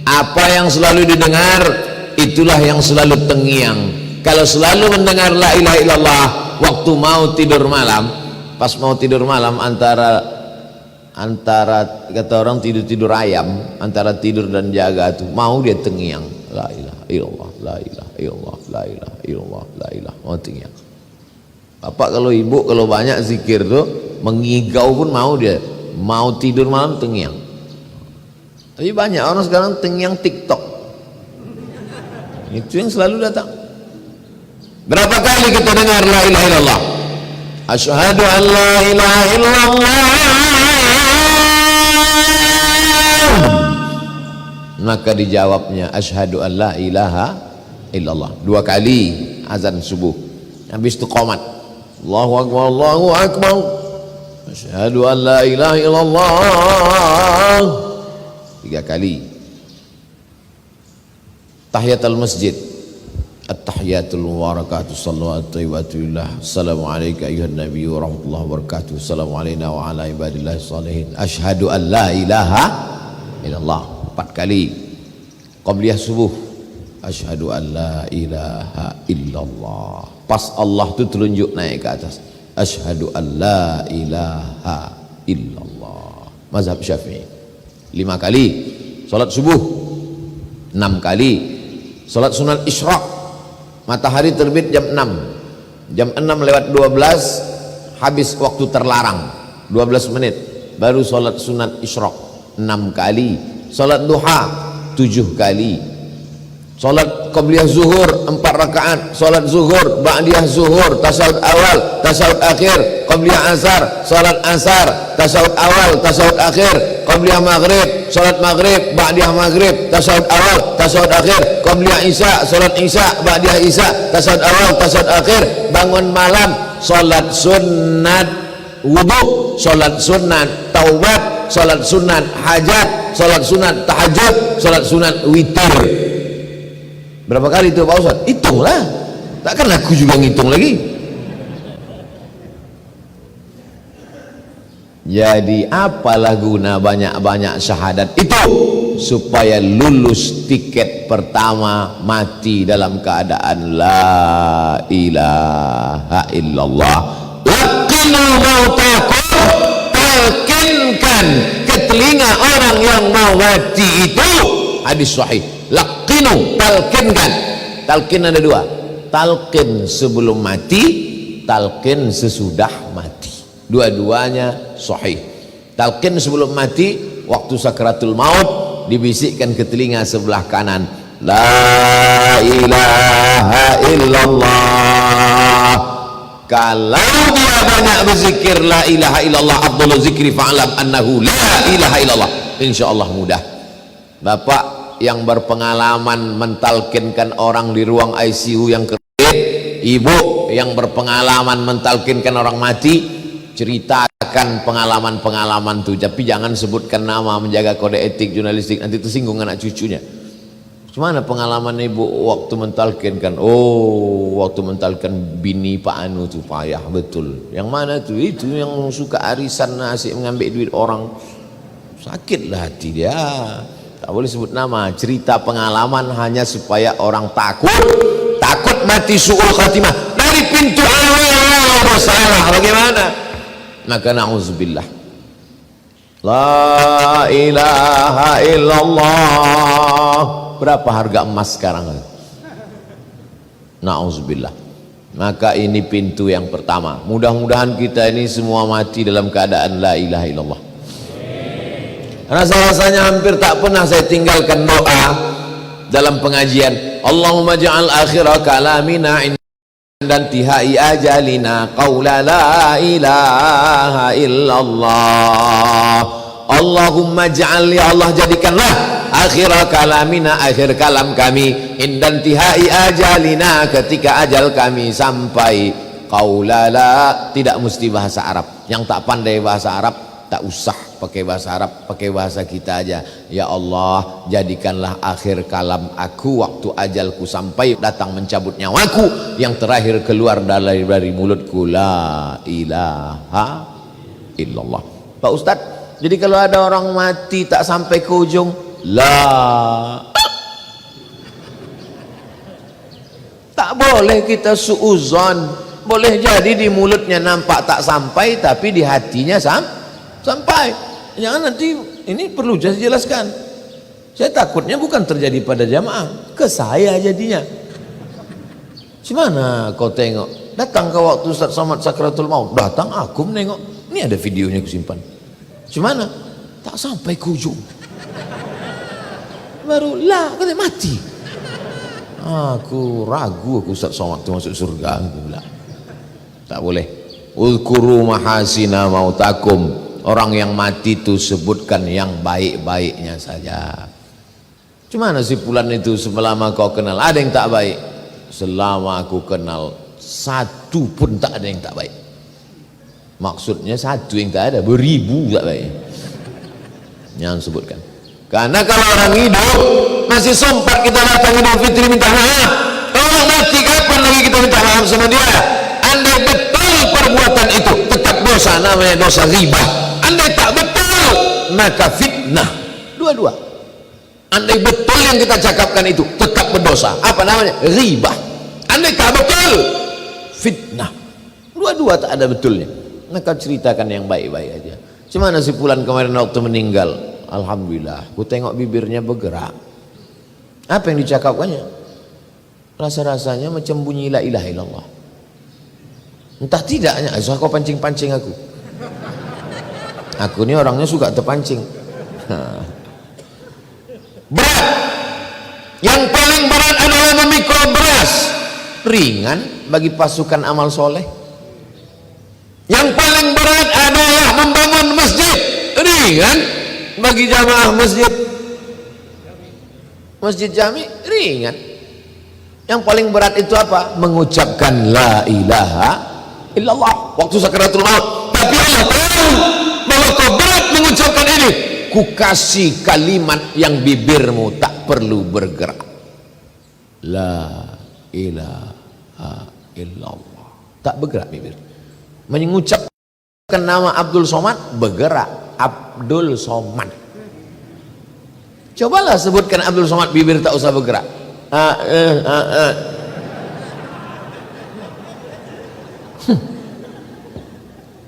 Apa yang selalu didengar, itulah yang selalu terngiang. Kalau selalu mendengar la ilaha illallah waktu mau tidur malam, pas mau tidur malam antara kata orang tidur ayam, antara tidur dan jaga tuh mau dia terngiang la ilaha illallah, la ilaha illallah, la ilaha illallah, la ilaha. Mau tinggal. Bapak kalau ibu kalau banyak zikir tuh mengigau pun mau dia, mau tidur malam tengiang. Tapi banyak orang sekarang tengiang TikTok. Itu yang selalu datang. Berapa kali kita dengar la ilaha illallah? Asyhadu an la ilaha illallah. Maka dijawabnya asyhadu an la ilaha illallah. 2 kali azan subuh. Habis itu qomat. Allahu akbar, Allahu akbar. Asyhadu an la ilaha illallah. 3 kali. Tahiyatul masjid. At-tahiyatul mubarakatuh salawatu thayyibatuillah. Assalamu alayka ayyuhan nabiy wa rahmatullahi wa barakatuh. Assalamu alayna wa ala ibadillahi shalihin. Asyhadu an la ilaha illallah. 4 kali. Qabliyah subuh. Asyhadu an la ilaha illallah. Pas Allah tu telunjuk naik ke atas. Asyhadu an la ilaha illallah. Mazhab Syafi'i. 5 kali. Salat subuh. 6 kali. Salat sunat isyraq. Matahari terbit jam 6. Jam 6 lewat 12 habis waktu terlarang. 12 menit baru salat sunat isyraq. 6 kali. Salat duha 7 kali. Salat qabliyah zuhur 4 rakaat. Salat zuhur, ba'diyah zuhur, tasawuf awal, tasawuf akhir, qabliyah asar, salat asar, tasawuf awal, tasawuf akhir, qabliyah maghrib, salat maghrib, ba'diyah maghrib, tasawuf awal, tasawuf akhir, qabliyah isya, salat isya, ba'diyah isya, tasawuf awal, tasawuf akhir, bangun malam, salat sunat wudu, salat sunat taubat, salat sunat hajat, salat sunat tahajud, salat sunat witir. Berapa kali itu Pak Ustaz? Hitunglah. Takkan aku juga ngitung lagi. Jadi apalah guna banyak-banyak syahadat itu? Supaya lulus tiket pertama mati dalam keadaan la ilaha illallah. Lakinul mautakum, talkinkan ke telinga orang yang mau mati itu. Hadis sahih. Laqinu, talkinkan. Talkin ada 2. Talkin sebelum mati, talkin sesudah mati. Dua-duanya sahih. Talkin sebelum mati, waktu sakratul maut dibisikkan ke telinga sebelah kanan, la ilaha illallah. Kalau dia banyak berzikir la ilaha illallah, afdhalul zikri fa'lam annahu la ilaha illallah, insyaallah mudah. Bapak yang berpengalaman mentalkinkan orang di ruang ICU yang kredit, ibu yang berpengalaman mentalkinkan orang mati, ceritakan pengalaman-pengalaman itu, tapi jangan sebutkan nama, menjaga kode etik jurnalistik, nanti tersinggung anak cucunya. Gimana pengalaman ibu waktu mentalkinkan? Oh, waktu mentalkin bini Pak Anu tuh payah betul. Yang mana tuh? Itu yang suka arisan, asik mengambil duit orang, sakitlah hati dia. Tak boleh sebut nama. Cerita pengalaman hanya supaya orang takut mati su'ul khatimah dari pintu awal bersalah. Bagaimana? Maka na'udzubillah. La ilaha illallah. Berapa harga emas sekarang? Na'udzubillah. Maka ini pintu yang pertama. Mudah-mudahan kita ini semua mati dalam keadaan la ilaha illallah. Rasa-rasanya hampir tak pernah saya tinggalkan doa dalam pengajian. Allahumma ja'al akhira kalamina dan tihai ajalina qawla la ilaha illallah. Allahumma ja'al, ya Allah jadikanlah akhira kalamina, akhir kalam kami, indan tihai ajalina, ketika ajal kami sampai, qawla la, tidak mesti bahasa Arab. Yang tak pandai bahasa Arab tak usah pakai bahasa Arab, pakai bahasa kita aja. Ya Allah, jadikanlah akhir kalam aku waktu ajalku sampai, datang mencabut nyawaku, yang terakhir keluar dari mulutku la ilaha illallah. Pak Ustadz, jadi kalau ada orang mati tak sampai ke ujung la, tak boleh kita suuzon. Boleh jadi di mulutnya nampak tak sampai, tapi di hatinya sampai. Jangan nanti, ini perlu jelaskan. Saya takutnya bukan terjadi pada jamaah, ke saya jadinya. Gimana kau tengok? Datang ke waktu Ustaz Somad Sakratul Maut, datang aku menengok. Ini ada videonya aku simpan. Gimana? Tak sampai ke ujung. Baru lah, katanya mati. Aku ragu aku Ustaz Somad itu masuk surga. Aku bilang, tak boleh. Uzkuru mahasina mautakum. Orang yang mati itu sebutkan yang baik-baiknya saja. Gimana si Fulan itu selama kau kenal ada yang tak baik? Selama aku kenal satu pun tak ada yang tak baik. Maksudnya satu yang tak ada, beribu tak baik. Jangan sebutkan. Karena kalau orang hidup masih sempat kita datang Idul Fitri minta maaf. Orang mati kapan lagi kita minta maaf sama dia? Andai betul perbuatan itu tetap dosa, namanya dosa riba. Andai tak betul maka fitnah. Dua-dua. Andai betul yang kita cakapkan itu tetap berdosa, apa namanya? Riba. Andai tak betul, fitnah. Dua-dua tak ada betulnya. Maka ceritakan yang baik-baik aja. Gimana si Fulan kemarin waktu meninggal? Alhamdulillah, aku tengok bibirnya bergerak. Apa yang dicakapkannya? Rasa-rasanya macam bunyi la ilaha illallah. Entah tidaknya, kau pancing-pancing aku. Aku ini orangnya suka terpancing. Berat. Yang paling berat adalah memikul beras. Ringan bagi pasukan amal soleh. Yang paling berat adalah membangun masjid. Ringan bagi jamaah masjid. Masjid jami ringan. Yang paling berat itu apa? Mengucapkan la ilaha illallah waktu sakaratul maut. Tapi Allah tahu bahwa kau berat mengucapkan ini. Ku kasih kalimat yang bibirmu tak perlu bergerak. La ilaha illallah. Tak bergerak bibir. Mengucapkan nama Abdul Somad bergerak. Abdul Somad. Cobalah sebutkan Abdul Somad, bibir tak usah bergerak.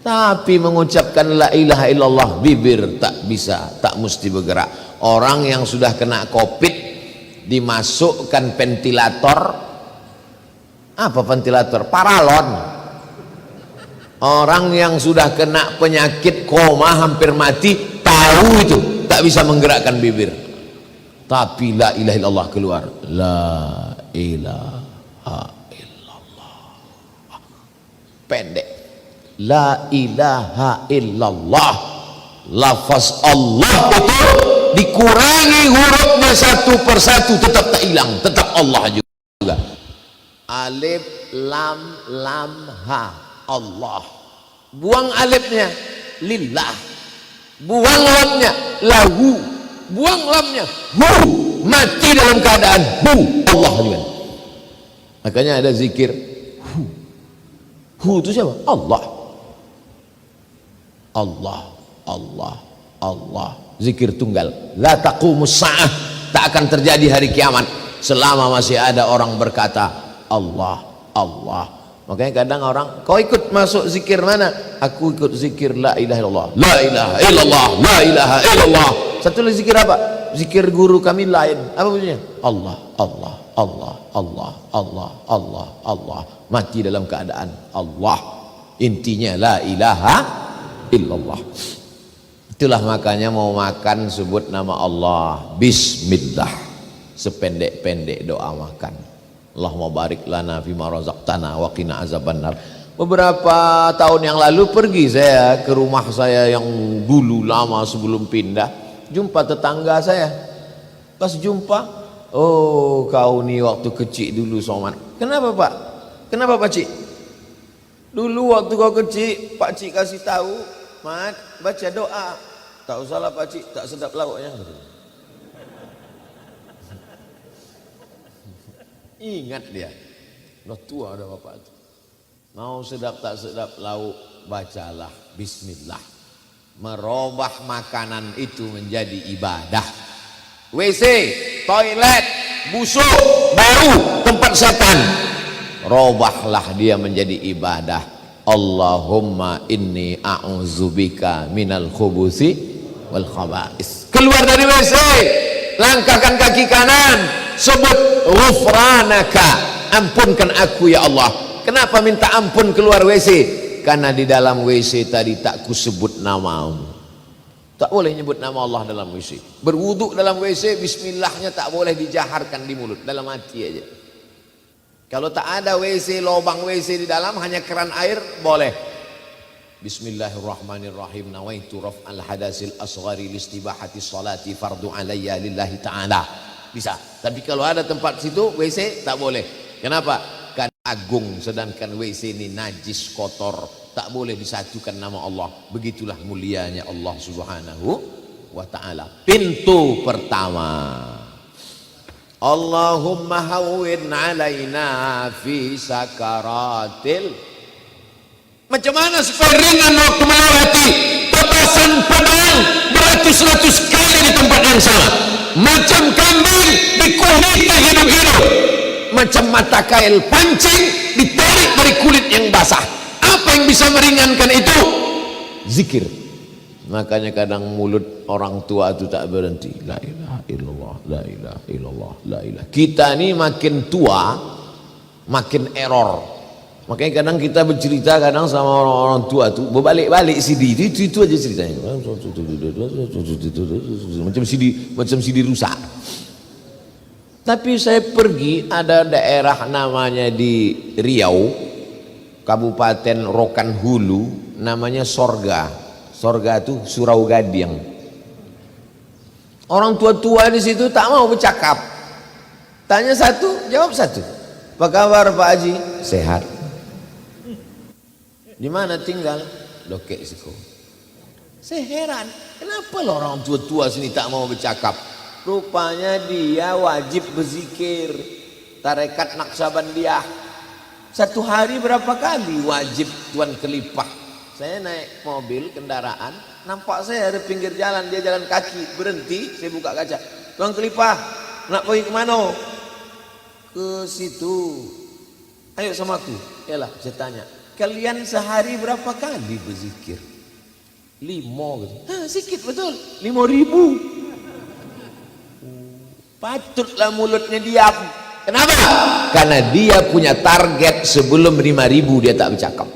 Tapi mengucapkan la ilaha illallah bibir tak bisa, tak mesti bergerak. Orang yang sudah kena COVID dimasukkan ventilator. Apa ventilator? Paralon. Orang yang sudah kena penyakit koma hampir mati tahu itu tak bisa menggerakkan bibir. Tapi la ilaha illallah keluar. La ilaha illallah. Pendek. La ilaha illallah. Lafaz Allah itu dikurangi hurufnya satu persatu tetap tak hilang, tetap Allah juga. Alif lam lam ha Allah. Buang alifnya lillah. Buang lamnya lahu. Buang lamnya hu. Mati dalam keadaan hu Allah juga. Makanya ada zikir hu. Hu itu siapa? Allah. Allah, Allah, Allah. Zikir tunggal. La taqumus sa'ah. Tak akan terjadi hari kiamat selama masih ada orang berkata Allah, Allah. Makanya kadang orang, kau ikut masuk zikir mana? Aku ikut zikir la ilaha illallah. La ilaha illallah, la ilaha illallah. Satu lagi zikir apa? Zikir guru kami lain. Apa bunyinya? Allah, Allah, Allah, Allah, Allah, Allah, Allah. Mati dalam keadaan Allah. Intinya la ilaha illallah. Itulah makanya mau makan sebut nama Allah, bismillah. Sependek-pendek doa makan. Allahumma barik lana fima razaqtana wa qina azabannar. Beberapa tahun yang lalu pergi saya ke rumah saya yang dulu lama sebelum pindah, jumpa tetangga saya. Pas jumpa, oh kau ni waktu kecil dulu Somad. Kenapa Pak? Kenapa Pak Cik? Dulu waktu kau kecil, Pak Cik kasih tahu, Mat, baca doa. Tak usahlah Pak Cik, tak sedap lauknya. Ingat dia, dah tua dah bapak itu. Mau sedap tak sedap lauk, bacalah bismillah. Merubah makanan itu menjadi ibadah. WC, toilet, busuk, bau, tempat setan, robahlah dia menjadi ibadah. Allahumma inni a'udzubika minal khubusi wal khaba'is. Keluar dari WC langkahkan kaki kanan, sebut ghufranaka, ampunkan aku ya Allah. Kenapa minta ampun keluar WC? Karena di dalam WC tadi tak kusebut namamu. Tak boleh nyebut nama Allah dalam WC. Berwuduk dalam WC, bismillahnya tak boleh dijaharkan di mulut, dalam hati aja. Kalau tak ada WC, lubang WC di dalam, hanya keran air, boleh. Bismillahirrahmanirrahim. Nawaitu raf'al hadasil asghari listibahati salati fardu alayya lillahi ta'ala. Bisa. Tapi kalau ada tempat situ WC tak boleh. Kenapa? Karena agung, sedangkan WC ini najis, kotor, tak boleh disatukan nama Allah. Begitulah mulianya Allah Subhanahu wa ta'ala. Pintu pertama, Allahumma hawwin alaina fi sakaratil. Macam mana supaya ringan waktu melewati tebasan pedang beratus-ratus kali di tempat yang sama, macam kambing dikuliti hidup-hidup, macam mata kail pancing ditarik dari kulit yang basah. Apa yang bisa meringankan itu? Zikir. Makanya kadang mulut orang tua itu tak berhenti, la ilaha illallah, la ilaha illallah, la ilaha. Kita ini makin tua makin error. Makanya kadang kita bercerita kadang sama orang-orang tua tuh berbalik-balik CD itu aja ceritanya. Macam CD rusak. Tapi saya pergi, ada daerah namanya di Riau, Kabupaten Rokan Hulu, namanya Sorga. Sorga itu Surau Gadiang. Orang tua-tua di situ tak mau bercakap. Tanya satu, jawab satu. Apa kabar Pak Haji? Sehat. Di mana tinggal? Lokek Siko. Saya heran, kenapa lo orang tua-tua sini tak mau bercakap? Rupanya dia wajib berzikir, tarekat Naqsabandiyah. Satu hari berapa kali wajib Tuan Kelipah. Saya naik mobil kendaraan, nampak saya ada pinggir jalan, dia jalan kaki, berhenti, saya buka kaca. Tuan Kelipah, nak pergi ke mana? Ke situ. Ayo sama aku. Yalah, saya tanya. Kalian sehari berapa kali berzikir? 5 gitu. Sikit betul. 5.000. Patutlah mulutnya diam. Kenapa? Karena dia punya target sebelum 5.000 dia tak bercakap.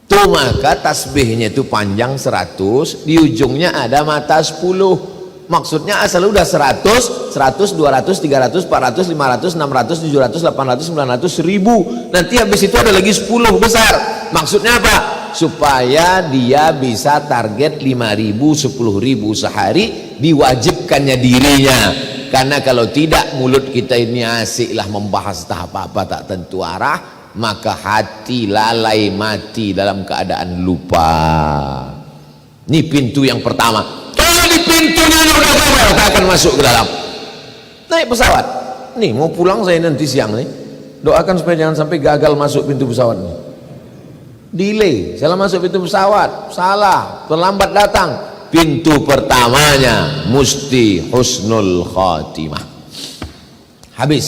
Tuh maka tasbihnya itu panjang 100, di ujungnya ada mata 10. Maksudnya asal udah 100, 200, 300, 400, 500, 600, 700, 800, 900, 1000. Nanti habis itu ada lagi 10 besar. Maksudnya apa? Supaya dia bisa target 5.000, 10.000 sehari, diwajibkannya dirinya. Karena kalau tidak, mulut kita ini asiklah membahas tahap apa tak tentu arah, maka hati lalai mati dalam keadaan lupa. Ini pintu yang pertama. Di pintunya udah gagal, tak akan masuk ke dalam. Naik pesawat. Nih mau pulang saya nanti siang nih. Doakan supaya jangan sampai gagal masuk pintu pesawat nih. Delay, salah masuk pintu pesawat, salah, terlambat datang. Pintu pertamanya mesti husnul khatimah. Habis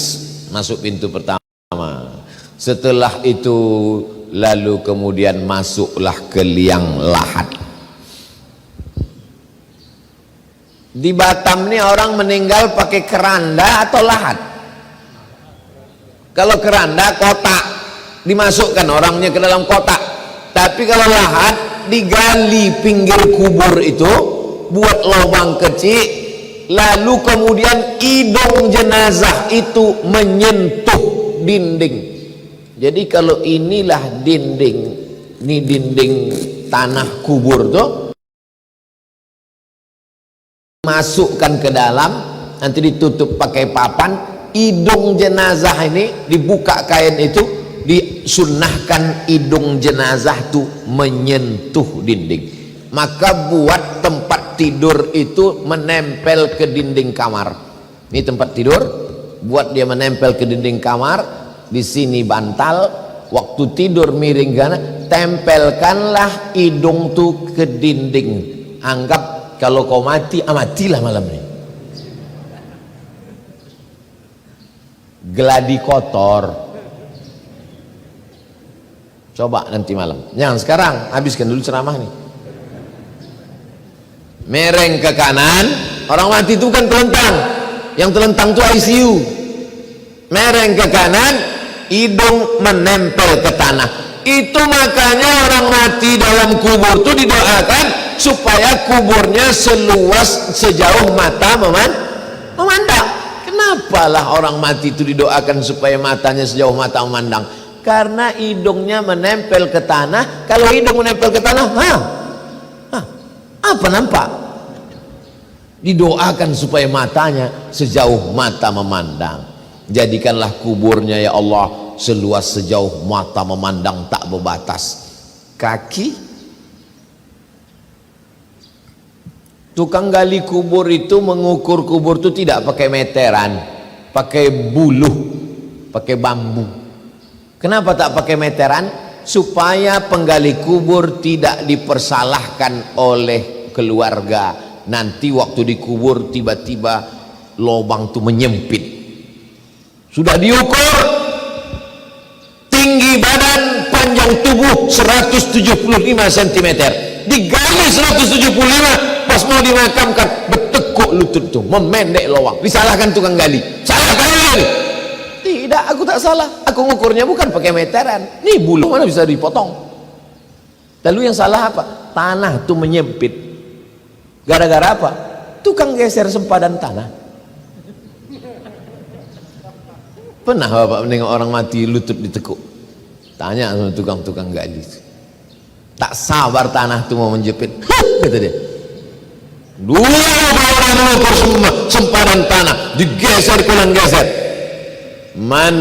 masuk pintu pertama. Setelah itu lalu kemudian masuklah ke liang lahat. Di Batam nih orang meninggal pakai keranda atau lahat? Kalau keranda kotak, dimasukkan orangnya ke dalam kotak. Tapi kalau lahat digali pinggir kubur itu, buat lubang kecil, lalu kemudian hidung jenazah itu menyentuh dinding. Jadi kalau inilah dinding, ini dinding tanah kubur tuh, masukkan ke dalam, nanti ditutup pakai papan, hidung jenazah ini dibuka kain itu, disunnahkan hidung jenazah itu menyentuh dinding. Maka buat tempat tidur itu menempel ke dinding kamar. Ini tempat tidur, buat dia menempel ke dinding kamar. Di sini bantal, waktu tidur miring gana, tempelkanlah hidung tuh ke dinding. Anggap kalau kau mati, matilah malam ini. Geladi kotor. Coba nanti malam. Jangan sekarang, habiskan dulu ceramah nih. Mereng ke kanan, orang mati itu kan telentang, yang telentang itu ICU. Mereng ke kanan, hidung menempel ke tanah. Itu makanya orang mati dalam kubur itu didoakan supaya kuburnya seluas sejauh mata memandang. Kenapalah orang mati itu didoakan supaya matanya sejauh mata memandang? Karena hidungnya menempel ke tanah. Kalau hidung menempel ke tanah, apa nampak? Didoakan supaya matanya sejauh mata memandang. Jadikanlah kuburnya ya Allah seluas sejauh mata memandang, tak berbatas. Kaki tukang gali kubur itu mengukur kubur itu tidak pakai meteran, pakai buluh, pakai bambu. Kenapa tak pakai meteran? Supaya penggali kubur tidak dipersalahkan oleh keluarga. Nanti waktu dikubur tiba-tiba lubang itu menyempit. Sudah diukur tinggi badan, panjang tubuh 175 cm, digali 175, pas mau dimakamkan bertekuk lutut tuh, memendek lubang. Disalahkan tukang gali, salahkan gali. Tidak, aku tak salah, aku ngukurnya bukan pakai meteran. Nih bulu mana bisa dipotong. Lalu yang salah apa? Tanah tuh menyempit. Gara-gara apa? Tukang geser sempadan tanah. Pernah bapak menengok orang mati lutut ditekuk? Tanya sama tukang-tukang gali. Tak sabar tanah itu mau menjepit. Kata dia. Dulu orang mengukur sempadan tanah, digeser kanan geser. Man,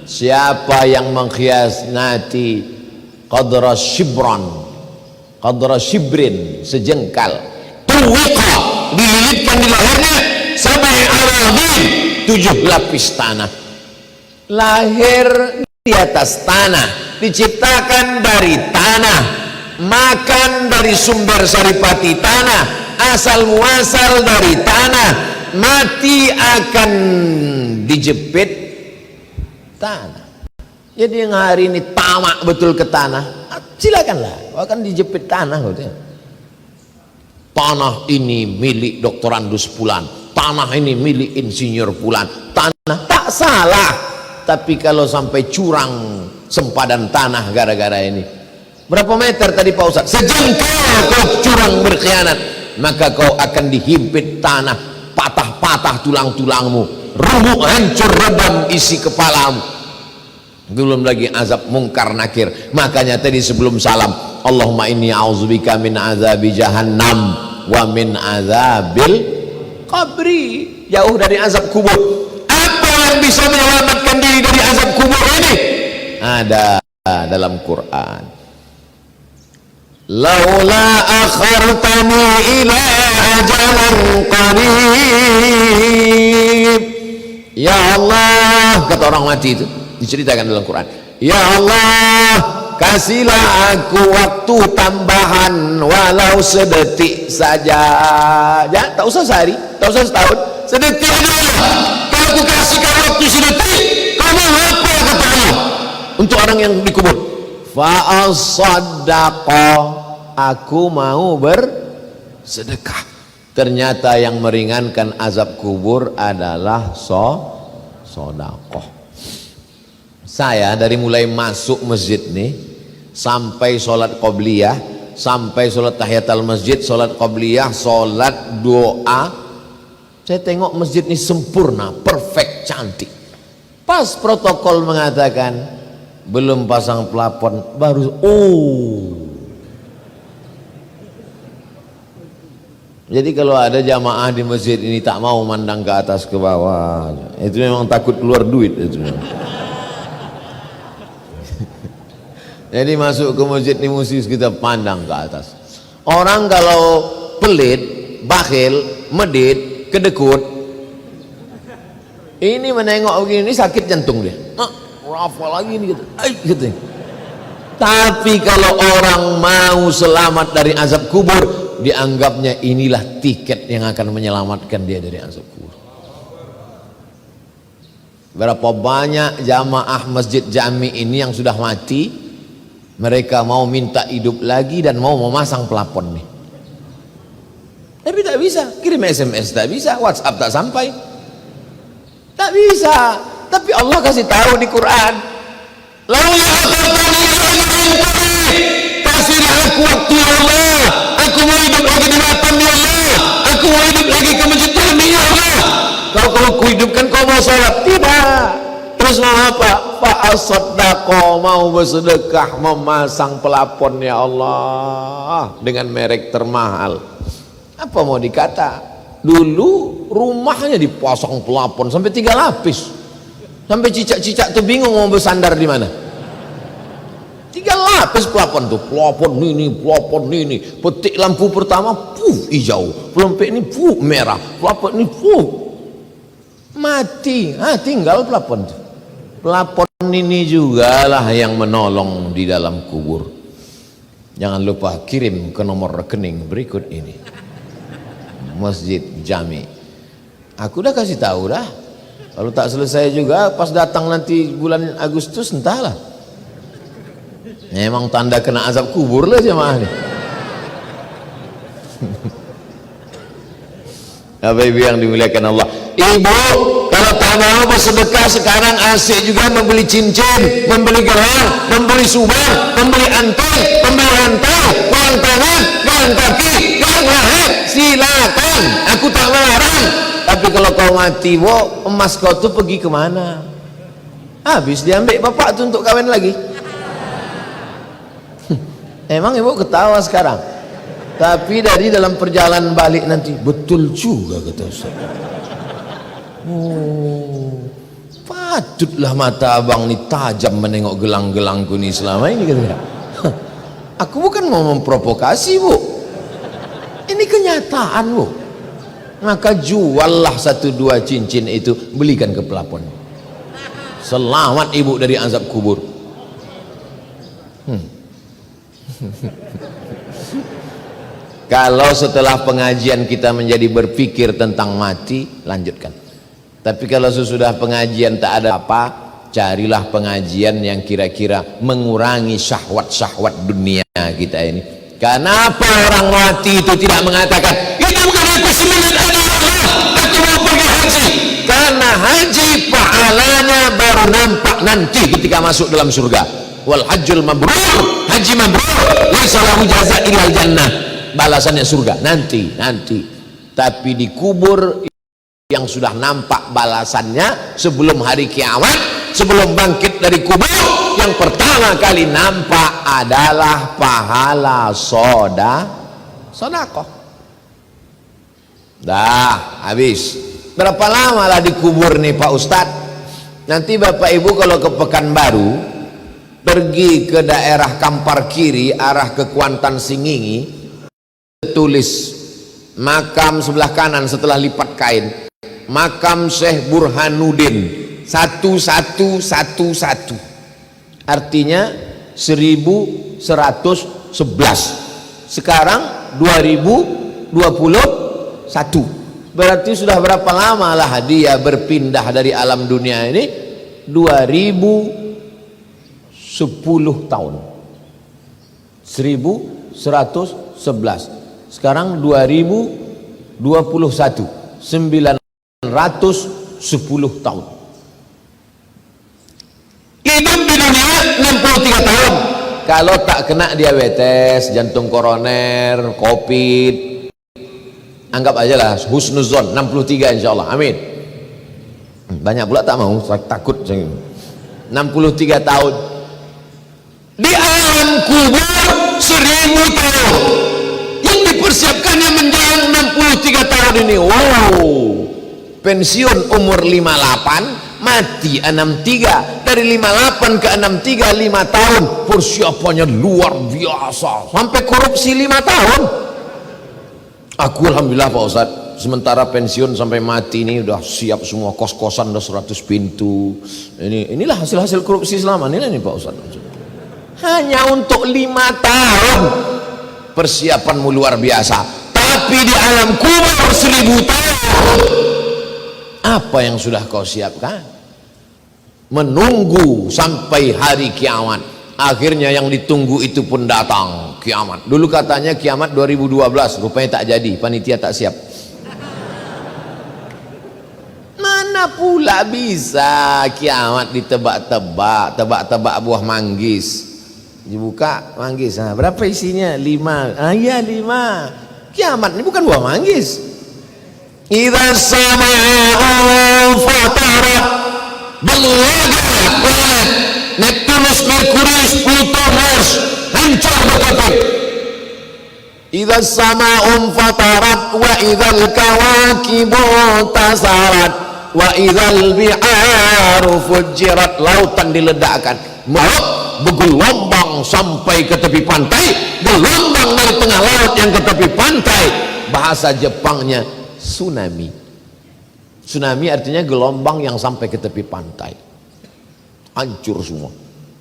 siapa yang mengkhianati qadra shibrin, sejengkal, tuwiqa, dililitkan di lehernya sampai aradin, 7 lapis tanah. Lahir di atas tanah, diciptakan dari tanah, makan dari sumber saripati tanah, asal muasal dari tanah, mati akan dijepit tanah. Jadi yang hari ini tamak betul ke tanah, silakanlah, akan dijepit tanah. Tanah ini milik doktorandus Fulan, tanah ini milik insinyur Fulan, tanah tak salah. Tapi kalau sampai curang sempadan tanah gara-gara ini, berapa meter tadi Pak Ustaz? Sejengkal kau curang berkhianat, maka kau akan dihimpit tanah, patah-patah tulang-tulangmu, remuk hancur rebam isi kepalamu. Belum lagi azab mungkar nakir. Makanya tadi sebelum salam, Allahumma inni a'udzubika min azabi jahannam wa min azabil qabri. Jauh dari azab kubur. Apa yang bisa menyelamatkan diri dari azab kubur ini? Ada dalam Quran. Laula akhartani ila ajalan qarib. Ya Allah, kata orang mati itu, diceritakan dalam Quran. Ya Allah, kasihlah aku waktu tambahan walau sedetik saja. Ya, tak usah sehari, tak usah setahun, sedetik aja. Kalau aku kasihkan waktu sedetik, kamu apa kata Allah? Untuk orang yang dikubur, fa'asaddaqa, aku mau bersedekah. Ternyata yang meringankan azab kubur adalah sedekah. Saya dari mulai masuk masjid nih sampai sholat qobliyah, sampai sholat tahiyatul masjid, sholat qobliyah, sholat doa, saya tengok masjid ini sempurna, perfect, cantik. Pas protokol mengatakan belum pasang plafon, baru Jadi kalau ada jamaah di masjid ini tak mau mandang ke atas ke bawah, itu memang takut keluar duit itu. Jadi masuk ke masjid ini mesti kita pandang ke atas. Orang kalau pelit, bakhil, medit, kedekut, ini menengok begini, ini sakit jantung dia. Apa lagi ini gitu. Gitu. Tapi kalau orang mau selamat dari azab kubur, dianggapnya inilah tiket yang akan menyelamatkan dia dari azab kubur. Berapa banyak jamaah masjid Jami ini yang sudah mati, mereka mau minta hidup lagi dan mau memasang plafon nih. Tapi tak bisa, kirim SMS tak bisa, WhatsApp tak sampai, tak bisa. Tapi Allah kasih tahu di Quran, kasihlah aku waktu ya Allah, aku mau hidup lagi di Batam ya Allah, aku mau hidup lagi ke Masjid Jami ya Allah. Kalau ku hidupkan kau mau sholat, tidak. Terus mau apa? Fa'asaddaqo, mau bersedekah, memasang pelapon ya Allah dengan merek termahal. Apa mau dikata? Dulu rumahnya dipasang pelapon sampai 3 lapis, sampai cicak-cicak tuh bingung mau bersandar di mana. 3 lapis pelapon tuh, pelapon ini, petik lampu pertama hijau, pelompek ini merah, pelapon ini mati, tinggal pelapon tuh. Pelapon ini juga lah yang menolong di dalam kubur. Jangan lupa kirim ke nomor rekening berikut ini, Masjid Jami. Aku udah kasih tahu dah. Kalau tak selesai juga pas datang nanti bulan Agustus, entahlah. Memang tanda kena azab kubur lah jemaah ini. Bapak Ibu yang dimuliakan Allah, ibu kalau tak mau bersedekah sekarang asik juga membeli cincin, membeli gelang, membeli subang, membeli anting, membeli rantai, uang tangan, uang kaki, uang leher, silakan, aku tak melarang. Tapi kalau kau mati, emas kau tuh pergi kemana? Habis diambil bapak tuh untuk kawin lagi. Emang ibu ketawa sekarang, tapi dari dalam perjalanan balik nanti betul juga kata Ustaz. Patutlah mata abang ni tajam menengok gelang-gelangku ni selama ini kata. Aku bukan mau memprovokasi bu, ini kenyataan bu. Maka juallah 1-2 cincin itu, belikan ke pelapon. Selamat ibu dari azab kubur. Kalau setelah pengajian kita menjadi berpikir tentang mati, lanjutkan. Tapi kalau sesudah pengajian tak ada apa, carilah pengajian yang kira-kira mengurangi syahwat-syahwat dunia kita ini. Kenapa orang mati itu tidak mengatakan, itu bukan aku semangat Allah, aku mau pergi haji? Karena haji pahalanya baru nampak nanti ketika masuk dalam surga. Wal hajjul mabrur, haji mabrur, laisa lahu jazaa illal jannah. Balasannya surga nanti. Tapi di kubur yang sudah nampak balasannya sebelum hari kiamat, sebelum bangkit dari kubur, yang pertama kali nampak adalah pahala sedekah. Dah habis. Berapa lama lah dikubur nih Pak Ustadz? Nanti Bapak Ibu kalau ke Pekanbaru, pergi ke daerah Kampar Kiri arah ke Kuantan Singingi, tulis makam sebelah kanan setelah lipat kain, makam Syekh Burhanuddin 1111, artinya 1111. Sekarang 2021, berarti sudah berapa lama lah dia berpindah dari alam dunia ini? 2010 tahun, 1111. Sekarang 2021, 910 tahun. Hidup di dunia 63 tahun. Kalau tak kena diabetes, jantung koroner, covid, anggap aja lah husnuzon 63 insya Allah, amin. Banyak pula tak mau, takut 63 tahun. Di alam kubur 1000 tahun. Yang dipersiapkannya menjelang 63 tahun ini. Pensiun umur 58, mati 63. Dari 58 ke 63, 5 tahun. Persiapannya luar biasa. Sampai korupsi 5 tahun. Aku alhamdulillah Pak Ustadz, sementara pensiun sampai mati ini udah siap semua, kos-kosan udah 100 pintu. Inilah hasil-hasil korupsi selama ini nih Pak Ustadz. Hanya untuk 5 tahun persiapanmu luar biasa. Tapi di alam kubur 1000 tahun, apa yang sudah kau siapkan? Menunggu sampai hari kiamat. Akhirnya yang ditunggu itu pun datang, kiamat. Dulu katanya kiamat 2012, rupanya tak jadi, panitia tak siap. Mana pula bisa kiamat ditebak-tebak, tebak-tebak buah manggis. Dibuka manggis, nah, berapa isinya? 5. Ah iya 5. Kiamat ini bukan buah manggis. Idza sama'u fatarat, berlaga planet Neptunus, Merkurius, Pluto, Mars hancur berkeping. Idza sama'u fatarat wa idzal kawakibu tasarat wa idzal bi'aru fujirat, lautan diledakkan, bergelombang sampai ke tepi pantai, gelombang dari tengah laut yang ke tepi pantai. Bahasa Jepangnya tsunami. Tsunami artinya gelombang yang sampai ke tepi pantai, hancur semua.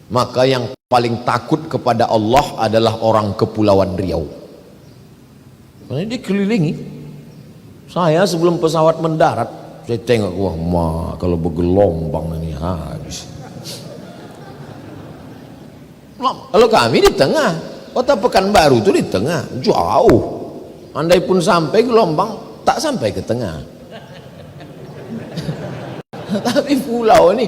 Maka yang paling takut kepada Allah adalah orang Kepulauan Riau. Karena dia kelilingi. Saya sebelum pesawat mendarat, saya tengok, wah kalau bergelombang ini habis. Kalau kami di tengah, kota Pekanbaru itu di tengah, jauh. Andai pun sampai gelombang, tak sampai ke tengah. Tapi pulau ini,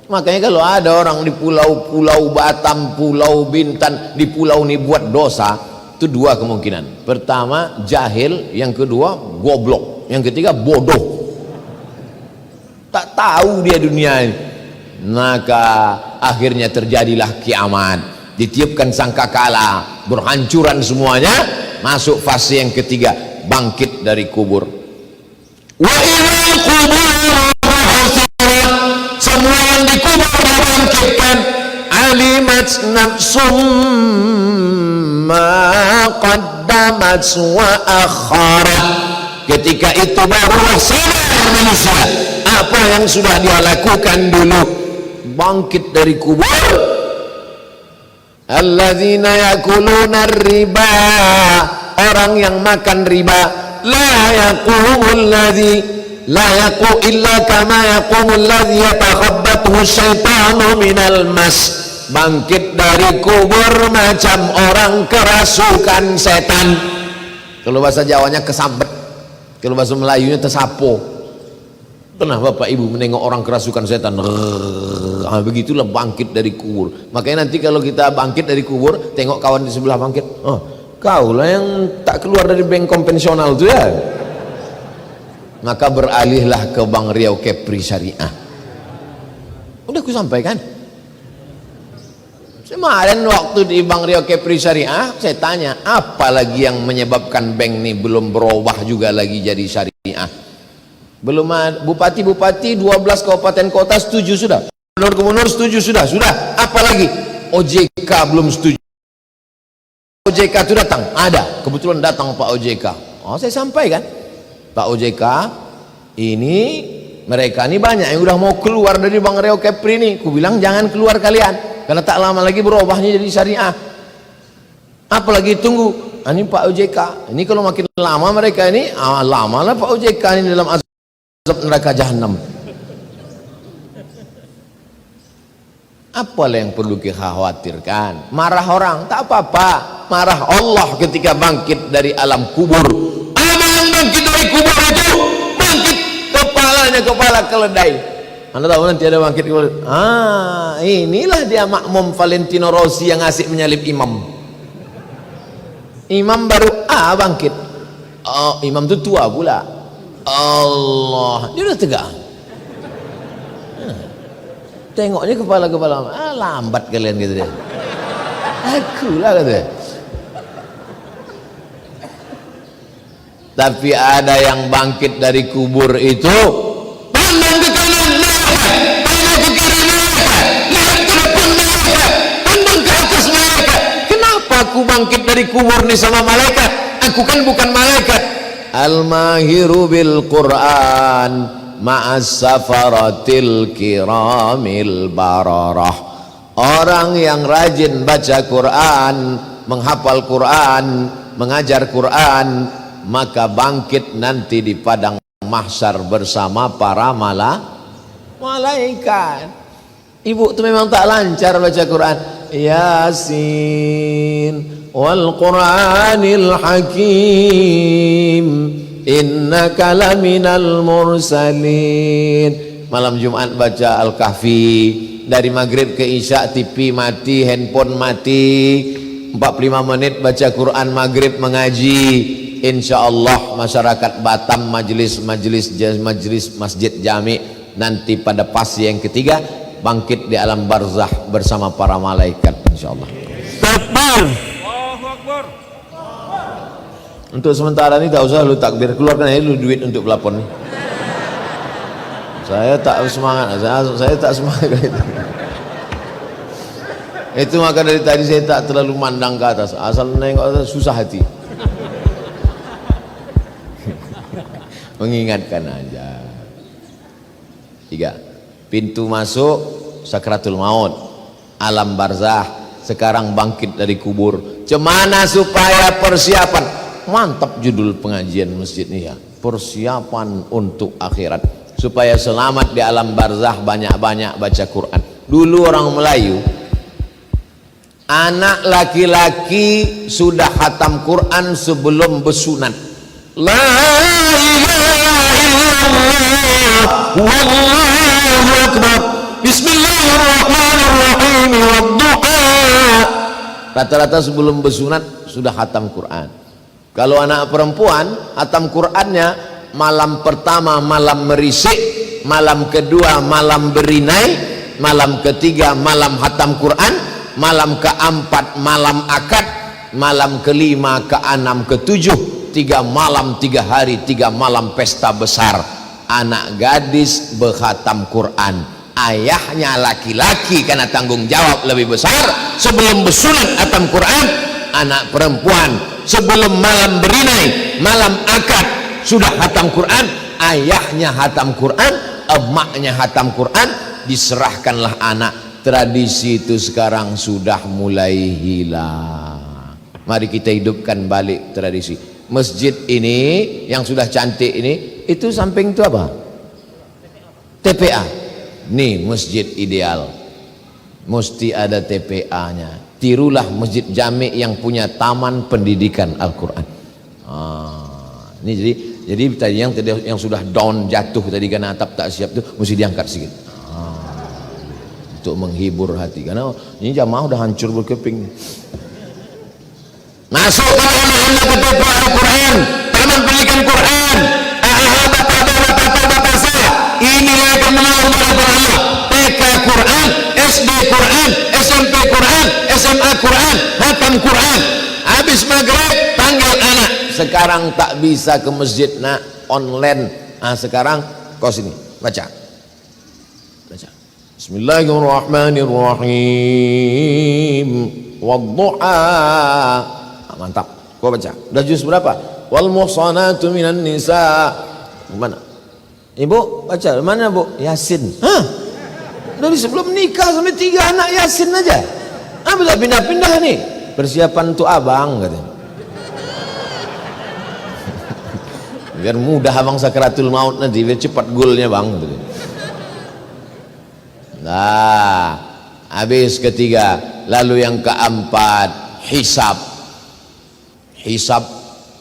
makanya kalau ada orang di pulau Batam, Pulau Bintan, di pulau ini buat dosa, itu 2 kemungkinan. Pertama jahil, yang kedua goblok, yang ketiga bodoh. Tak tahu dia dunia ini. Maka akhirnya terjadilah kiamat, ditiupkan sangkakala, berhancuran semuanya, masuk fase yang ketiga, bangkit dari kubur. Wa ilal kubur, semua yang dikubur dibangkitkan. Alimat nafsum ma qaddamat wa akharat. Ketika itu barulah sadar manusia apa yang sudah dia lakukan dulu. Bangkit dari kubur. Alladzina yakuluna riba, orang yang makan riba, la yaqumul ladzi la yaqu illa kama yaqumul ladzi yatakhabbathu syaitanu minal mas. Bangkit dari kubur macam orang kerasukan setan. Kalau bahasa Jawanya kesambet, kalau bahasa Melayunya tersapo. Pernah Bapak Ibu menengok orang kerasukan setan? Begitulah bangkit dari kubur. Makanya nanti kalau kita bangkit dari kubur, tengok kawan di sebelah bangkit, kau lah yang tak keluar dari bank konvensional itu ya. Maka beralihlah ke Bank Riau Kepri Syariah. Udah aku sampaikan. Kemarin waktu di Bank Riau Kepri Syariah, saya tanya, apa lagi yang menyebabkan bank ini belum berubah juga lagi jadi syariah? Belum ada. Bupati-bupati 12 kabupaten kota setuju sudah, gubernur setuju sudah, apalagi OJK belum setuju. OJK itu datang, ada, kebetulan datang Pak OJK. Saya sampaikan, Pak OJK, ini mereka ini banyak yang udah mau keluar dari Bank Riau Kepri ini. Ku bilang jangan keluar kalian, karena tak lama lagi berubahnya jadi syariah. Apalagi tunggu, ini Pak OJK, ini kalau makin lama mereka ini, lama lah Pak OJK ini dalam azab neraka jahanam. Apalah yang perlu dikhawatirkan? Marah orang tak apa-apa, marah Allah ketika bangkit dari alam kubur. Apa yang bangkit dari kubur itu? Bangkit kepalanya kepala keledai. Anda tahu nanti ada bangkit kubur. Inilah dia makmum Valentino Rossi yang asik menyalip imam. Imam baru bangkit. Imam itu tua pula. Allah, dia udah tegak. Tengoknya kepala lambat kalian gitu deh. Aku lah kata. Tapi ada yang bangkit dari kubur itu, pandang ke kanan, pandang ke kiri, lihat ke depan, pandang ke atas malaikat. Kenapa aku bangkit dari kubur nih sama malaikat? Aku kan bukan malaikat. Al-mahiru bil Quran ma'as safaratil kiramil bararah. Orang yang rajin baca Quran, menghafal Quran, mengajar Quran, maka bangkit nanti di padang mahsyar bersama para malaikat. Ibu tuh memang tak lancar baca Quran. Yasin wal Qur'anil Hakim innaka laminal mursalin. Malam Jumat baca Al-Kahfi, dari maghrib ke isya TV mati, handphone mati, 45 menit baca Quran maghrib mengaji. Insya Allah masyarakat Batam majelis masjid jami nanti pada pasti yang ketiga bangkit di alam barzah bersama para malaikat insyaallah. Takbir. Allahu Akbar. Untuk sementara ini tak usah lu takbir, keluarkan aja lu duit untuk pelapon nih. Saya tak semangat, saya tak semangat itu maka dari tadi saya tak terlalu mandang ke atas, asal nengok atas susah hati. Mengingatkan aja. 3. Pintu masuk sakratul maut, alam barzah, sekarang bangkit dari kubur. Cemana supaya persiapan? Mantap judul pengajian masjid ini ya. Persiapan untuk akhirat. Supaya selamat di alam barzah, banyak-banyak baca Quran. Dulu orang Melayu, anak laki-laki sudah khatam Quran sebelum bersunat. La ilaha illallah wallahu akbar bismillahirrahmanirrahim wadduha. Rata-rata sebelum bersunat sudah khatam Quran. Kalau anak perempuan khatam Qurannya malam pertama malam merisik, malam kedua malam berinai, malam ketiga malam khatam Quran, malam keempat malam akad, malam kelima keenam ketujuh, 3 malam 3 hari 3 malam pesta besar. Anak gadis berkhatam Quran, ayahnya laki-laki karena tanggung jawab lebih besar sebelum bersunat khatam Quran. Anak perempuan sebelum malam berinai malam akad sudah khatam Quran, ayahnya khatam Quran, emaknya khatam Quran, diserahkanlah anak. Tradisi itu sekarang sudah mulai hilang. Mari kita hidupkan balik tradisi. Masjid ini yang sudah cantik ini, itu samping itu apa? TPA. Nih masjid ideal, mesti ada TPA-nya. Tirulah masjid jami yang punya taman pendidikan Al-Quran. Ini jadi tadi yang sudah down jatuh tadi karena atap tak siap itu mesti diangkat sedikit. Untuk menghibur hati, karena ini jamaah udah hancur berkeping. Masukkan anak-anak ke TPA Al-Quran, taman pendidikan Quran. Ini akan menolong Allah. TK Quran, SD Quran, SMP Quran, SMA Quran, khatam Quran. Habis maghrib panggil anak. Sekarang tak bisa ke masjid nak, online. Sekarang kau sini baca. Bismillahirrahmanirrahim. Wadduha. Mantap. Kau baca. Udah juz berapa? Wal muhsanatu minan nisa. Mana? Ibu baca. Mana Bu? Yasin. Hah? Dari sebelum nikah sampai 3 anak Yasin aja. Bila pindah-pindah nih. Persiapan untuk abang katanya. Biar mudah abang sakratul maut nanti, biar cepat goalnya bang. Nah, habis ketiga, lalu yang keempat, hisab. Hisab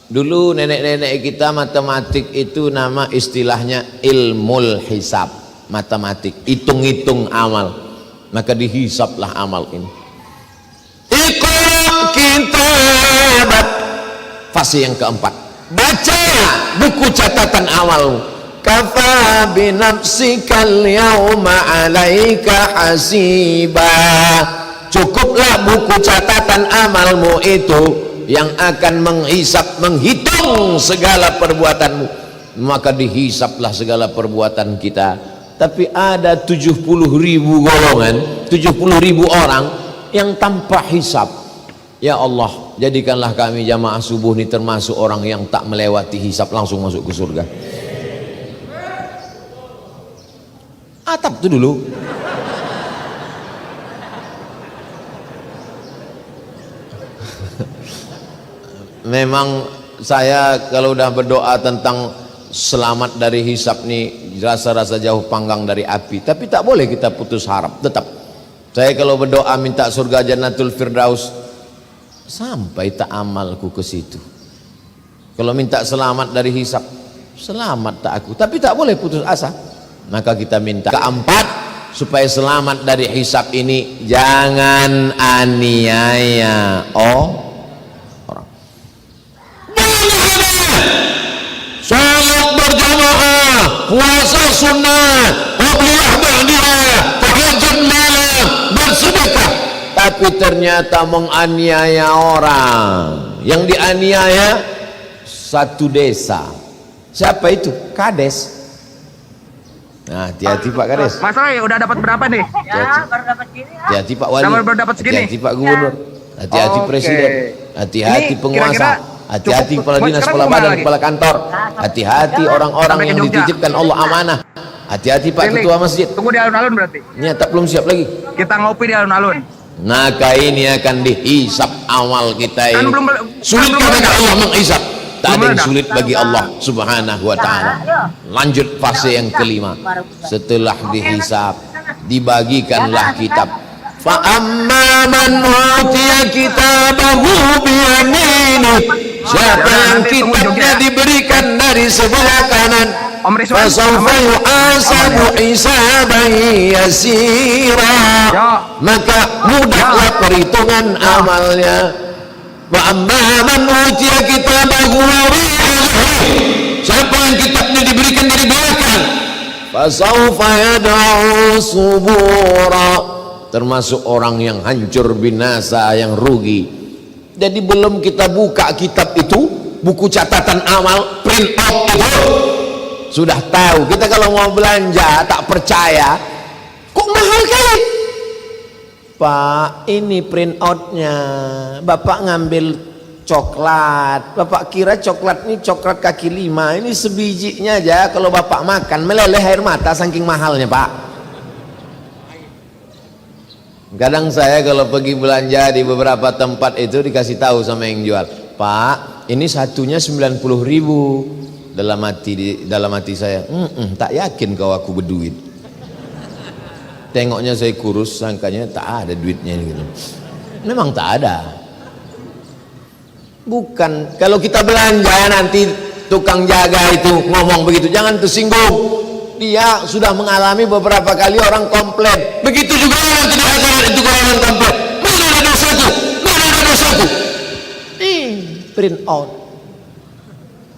dulu nenek-nenek kita matematik itu nama istilahnya ilmul hisab, matematik, hitung-hitung amal. Maka dihisablah amal ini. Iqra kitabat. Fase yang keempat, baca buku catatan amalmu. Kafa binafsikal yawma alaika hasiba. Cukuplah buku catatan amalmu itu yang akan menghisap, menghitung segala perbuatanmu. Maka dihisaplah segala perbuatan kita. Tapi ada 70.000 golongan, 70.000 orang yang tanpa hisap. Ya Allah, jadikanlah kami jamaah subuh ini termasuk orang yang tak melewati hisap, langsung masuk ke surga. Atap itu dulu. Memang saya kalau udah berdoa tentang selamat dari hisab nih, rasa-rasa jauh panggang dari api. Tapi tak boleh kita putus harap. Tetap saya kalau berdoa minta surga Jannatul Firdaus, sampai tak amalku ke situ. Kalau minta selamat dari hisab, selamat tak aku, tapi tak boleh putus asa. Maka kita minta keempat, supaya selamat dari hisab ini, jangan aniaya orang. Salat berjamaah, puasa sunnah, qabliyah ba'diyah, tahajud malam, bersedekah, tapi ternyata menganiaya orang. Yang dianiaya satu desa. Siapa itu? Kades. Nah, hati-hati Pak Kades. Mas Roy udah dapat berapa nih? Hati-hati Pak Wali. Baru dapat segini. Hati-hati Pak Gubernur. Hati-hati Oke. Presiden. Hati-hati Ini penguasa. kira-kira Hati-hati cukup. kepala Buat dinas, sekarang kepala kemana badan, lagi? kepala kantor. Hati-hati orang-orang Sampai ke yang Jogja. dititipkan Allah amanah. Hati-hati Pak Keliling. Ketua Masjid. Tunggu di alun-alun berarti. Ini tak belum siap lagi. Kita ngopi di alun-alun. Maka ini akan dihisap amal kita Kan ini. belum Sulit kan belum bagi meledak. Allah menghisap. Tak ada yang meledak. sulit bagi Allah Subhanahu wa ta'ala. Lanjut fase yang kelima. Setelah dihisap, dibagikanlah kitab. Fa amma man utiya kitabahu biyamini. Siapa yang kitabnya diberikan dari sebelah kanan, Om Rizwan, fasawfa yuhasabu hisaban yasira. Ya. Maka mudahlah perhitungan amalnya. Wa amma man utiya kitabahu wara'a, siapa yang kitabnya diberikan dari belakang, fasawfa yad'u subura, termasuk orang yang hancur binasa, yang rugi. Jadi belum kita buka kitab itu, buku catatan amal, print out itu, sudah tahu. Kita kalau mau belanja tak percaya, kok mahal kali Pak, ini print outnya. Bapak ngambil coklat, Bapak kira coklat ini coklat kaki 5, ini sebijinya aja. Kalau Bapak makan meleleh air mata saking mahalnya Pak. Kadang saya kalau pergi belanja di beberapa tempat itu dikasih tahu sama yang jual, Pak ini satunya 90.000. Dalam hati saya, tak yakin kau aku berduit. Tengoknya saya kurus, sangkanya tak ada duitnya gitu. Memang tak ada. Bukan, kalau kita belanja nanti tukang jaga itu ngomong begitu, jangan tersinggung. Dia sudah mengalami beberapa kali orang komplain. Begitu juga yang tidak ada itu orang komplain. Mana ada dosaku? Mana ada dosaku? Print out.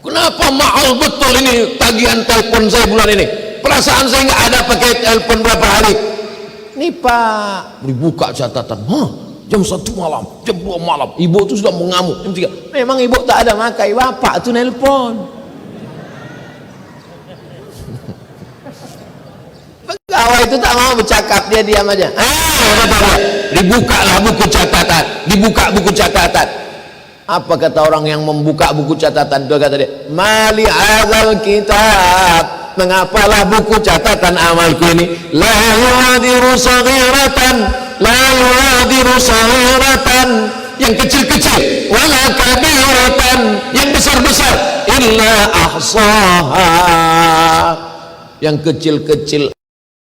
Kenapa mahal betul ini tagihan telepon saya bulan ini? Perasaan saya nggak ada pakai telepon berapa hari. Nih Pak, dibuka catatan. Jam 1 malam, jam 2 malam. Ibu itu sudah mengamuk. Jam 3. Memang ibu tak ada makai, bapak tuh nelpon. Pegawai itu tak mau bercakap, dia diam aja. Dibukalah buku catatan, dibuka buku catatan. Apa kata orang yang membuka buku catatan? Dia kata dia, mali hadzal kitab, mengapalah buku catatan amalku ini la yuadiru saghiratan, la yuadiru saghiratan, yang kecil-kecil, wala kabiratan, yang besar-besar, illa ahsaha, yang kecil-kecil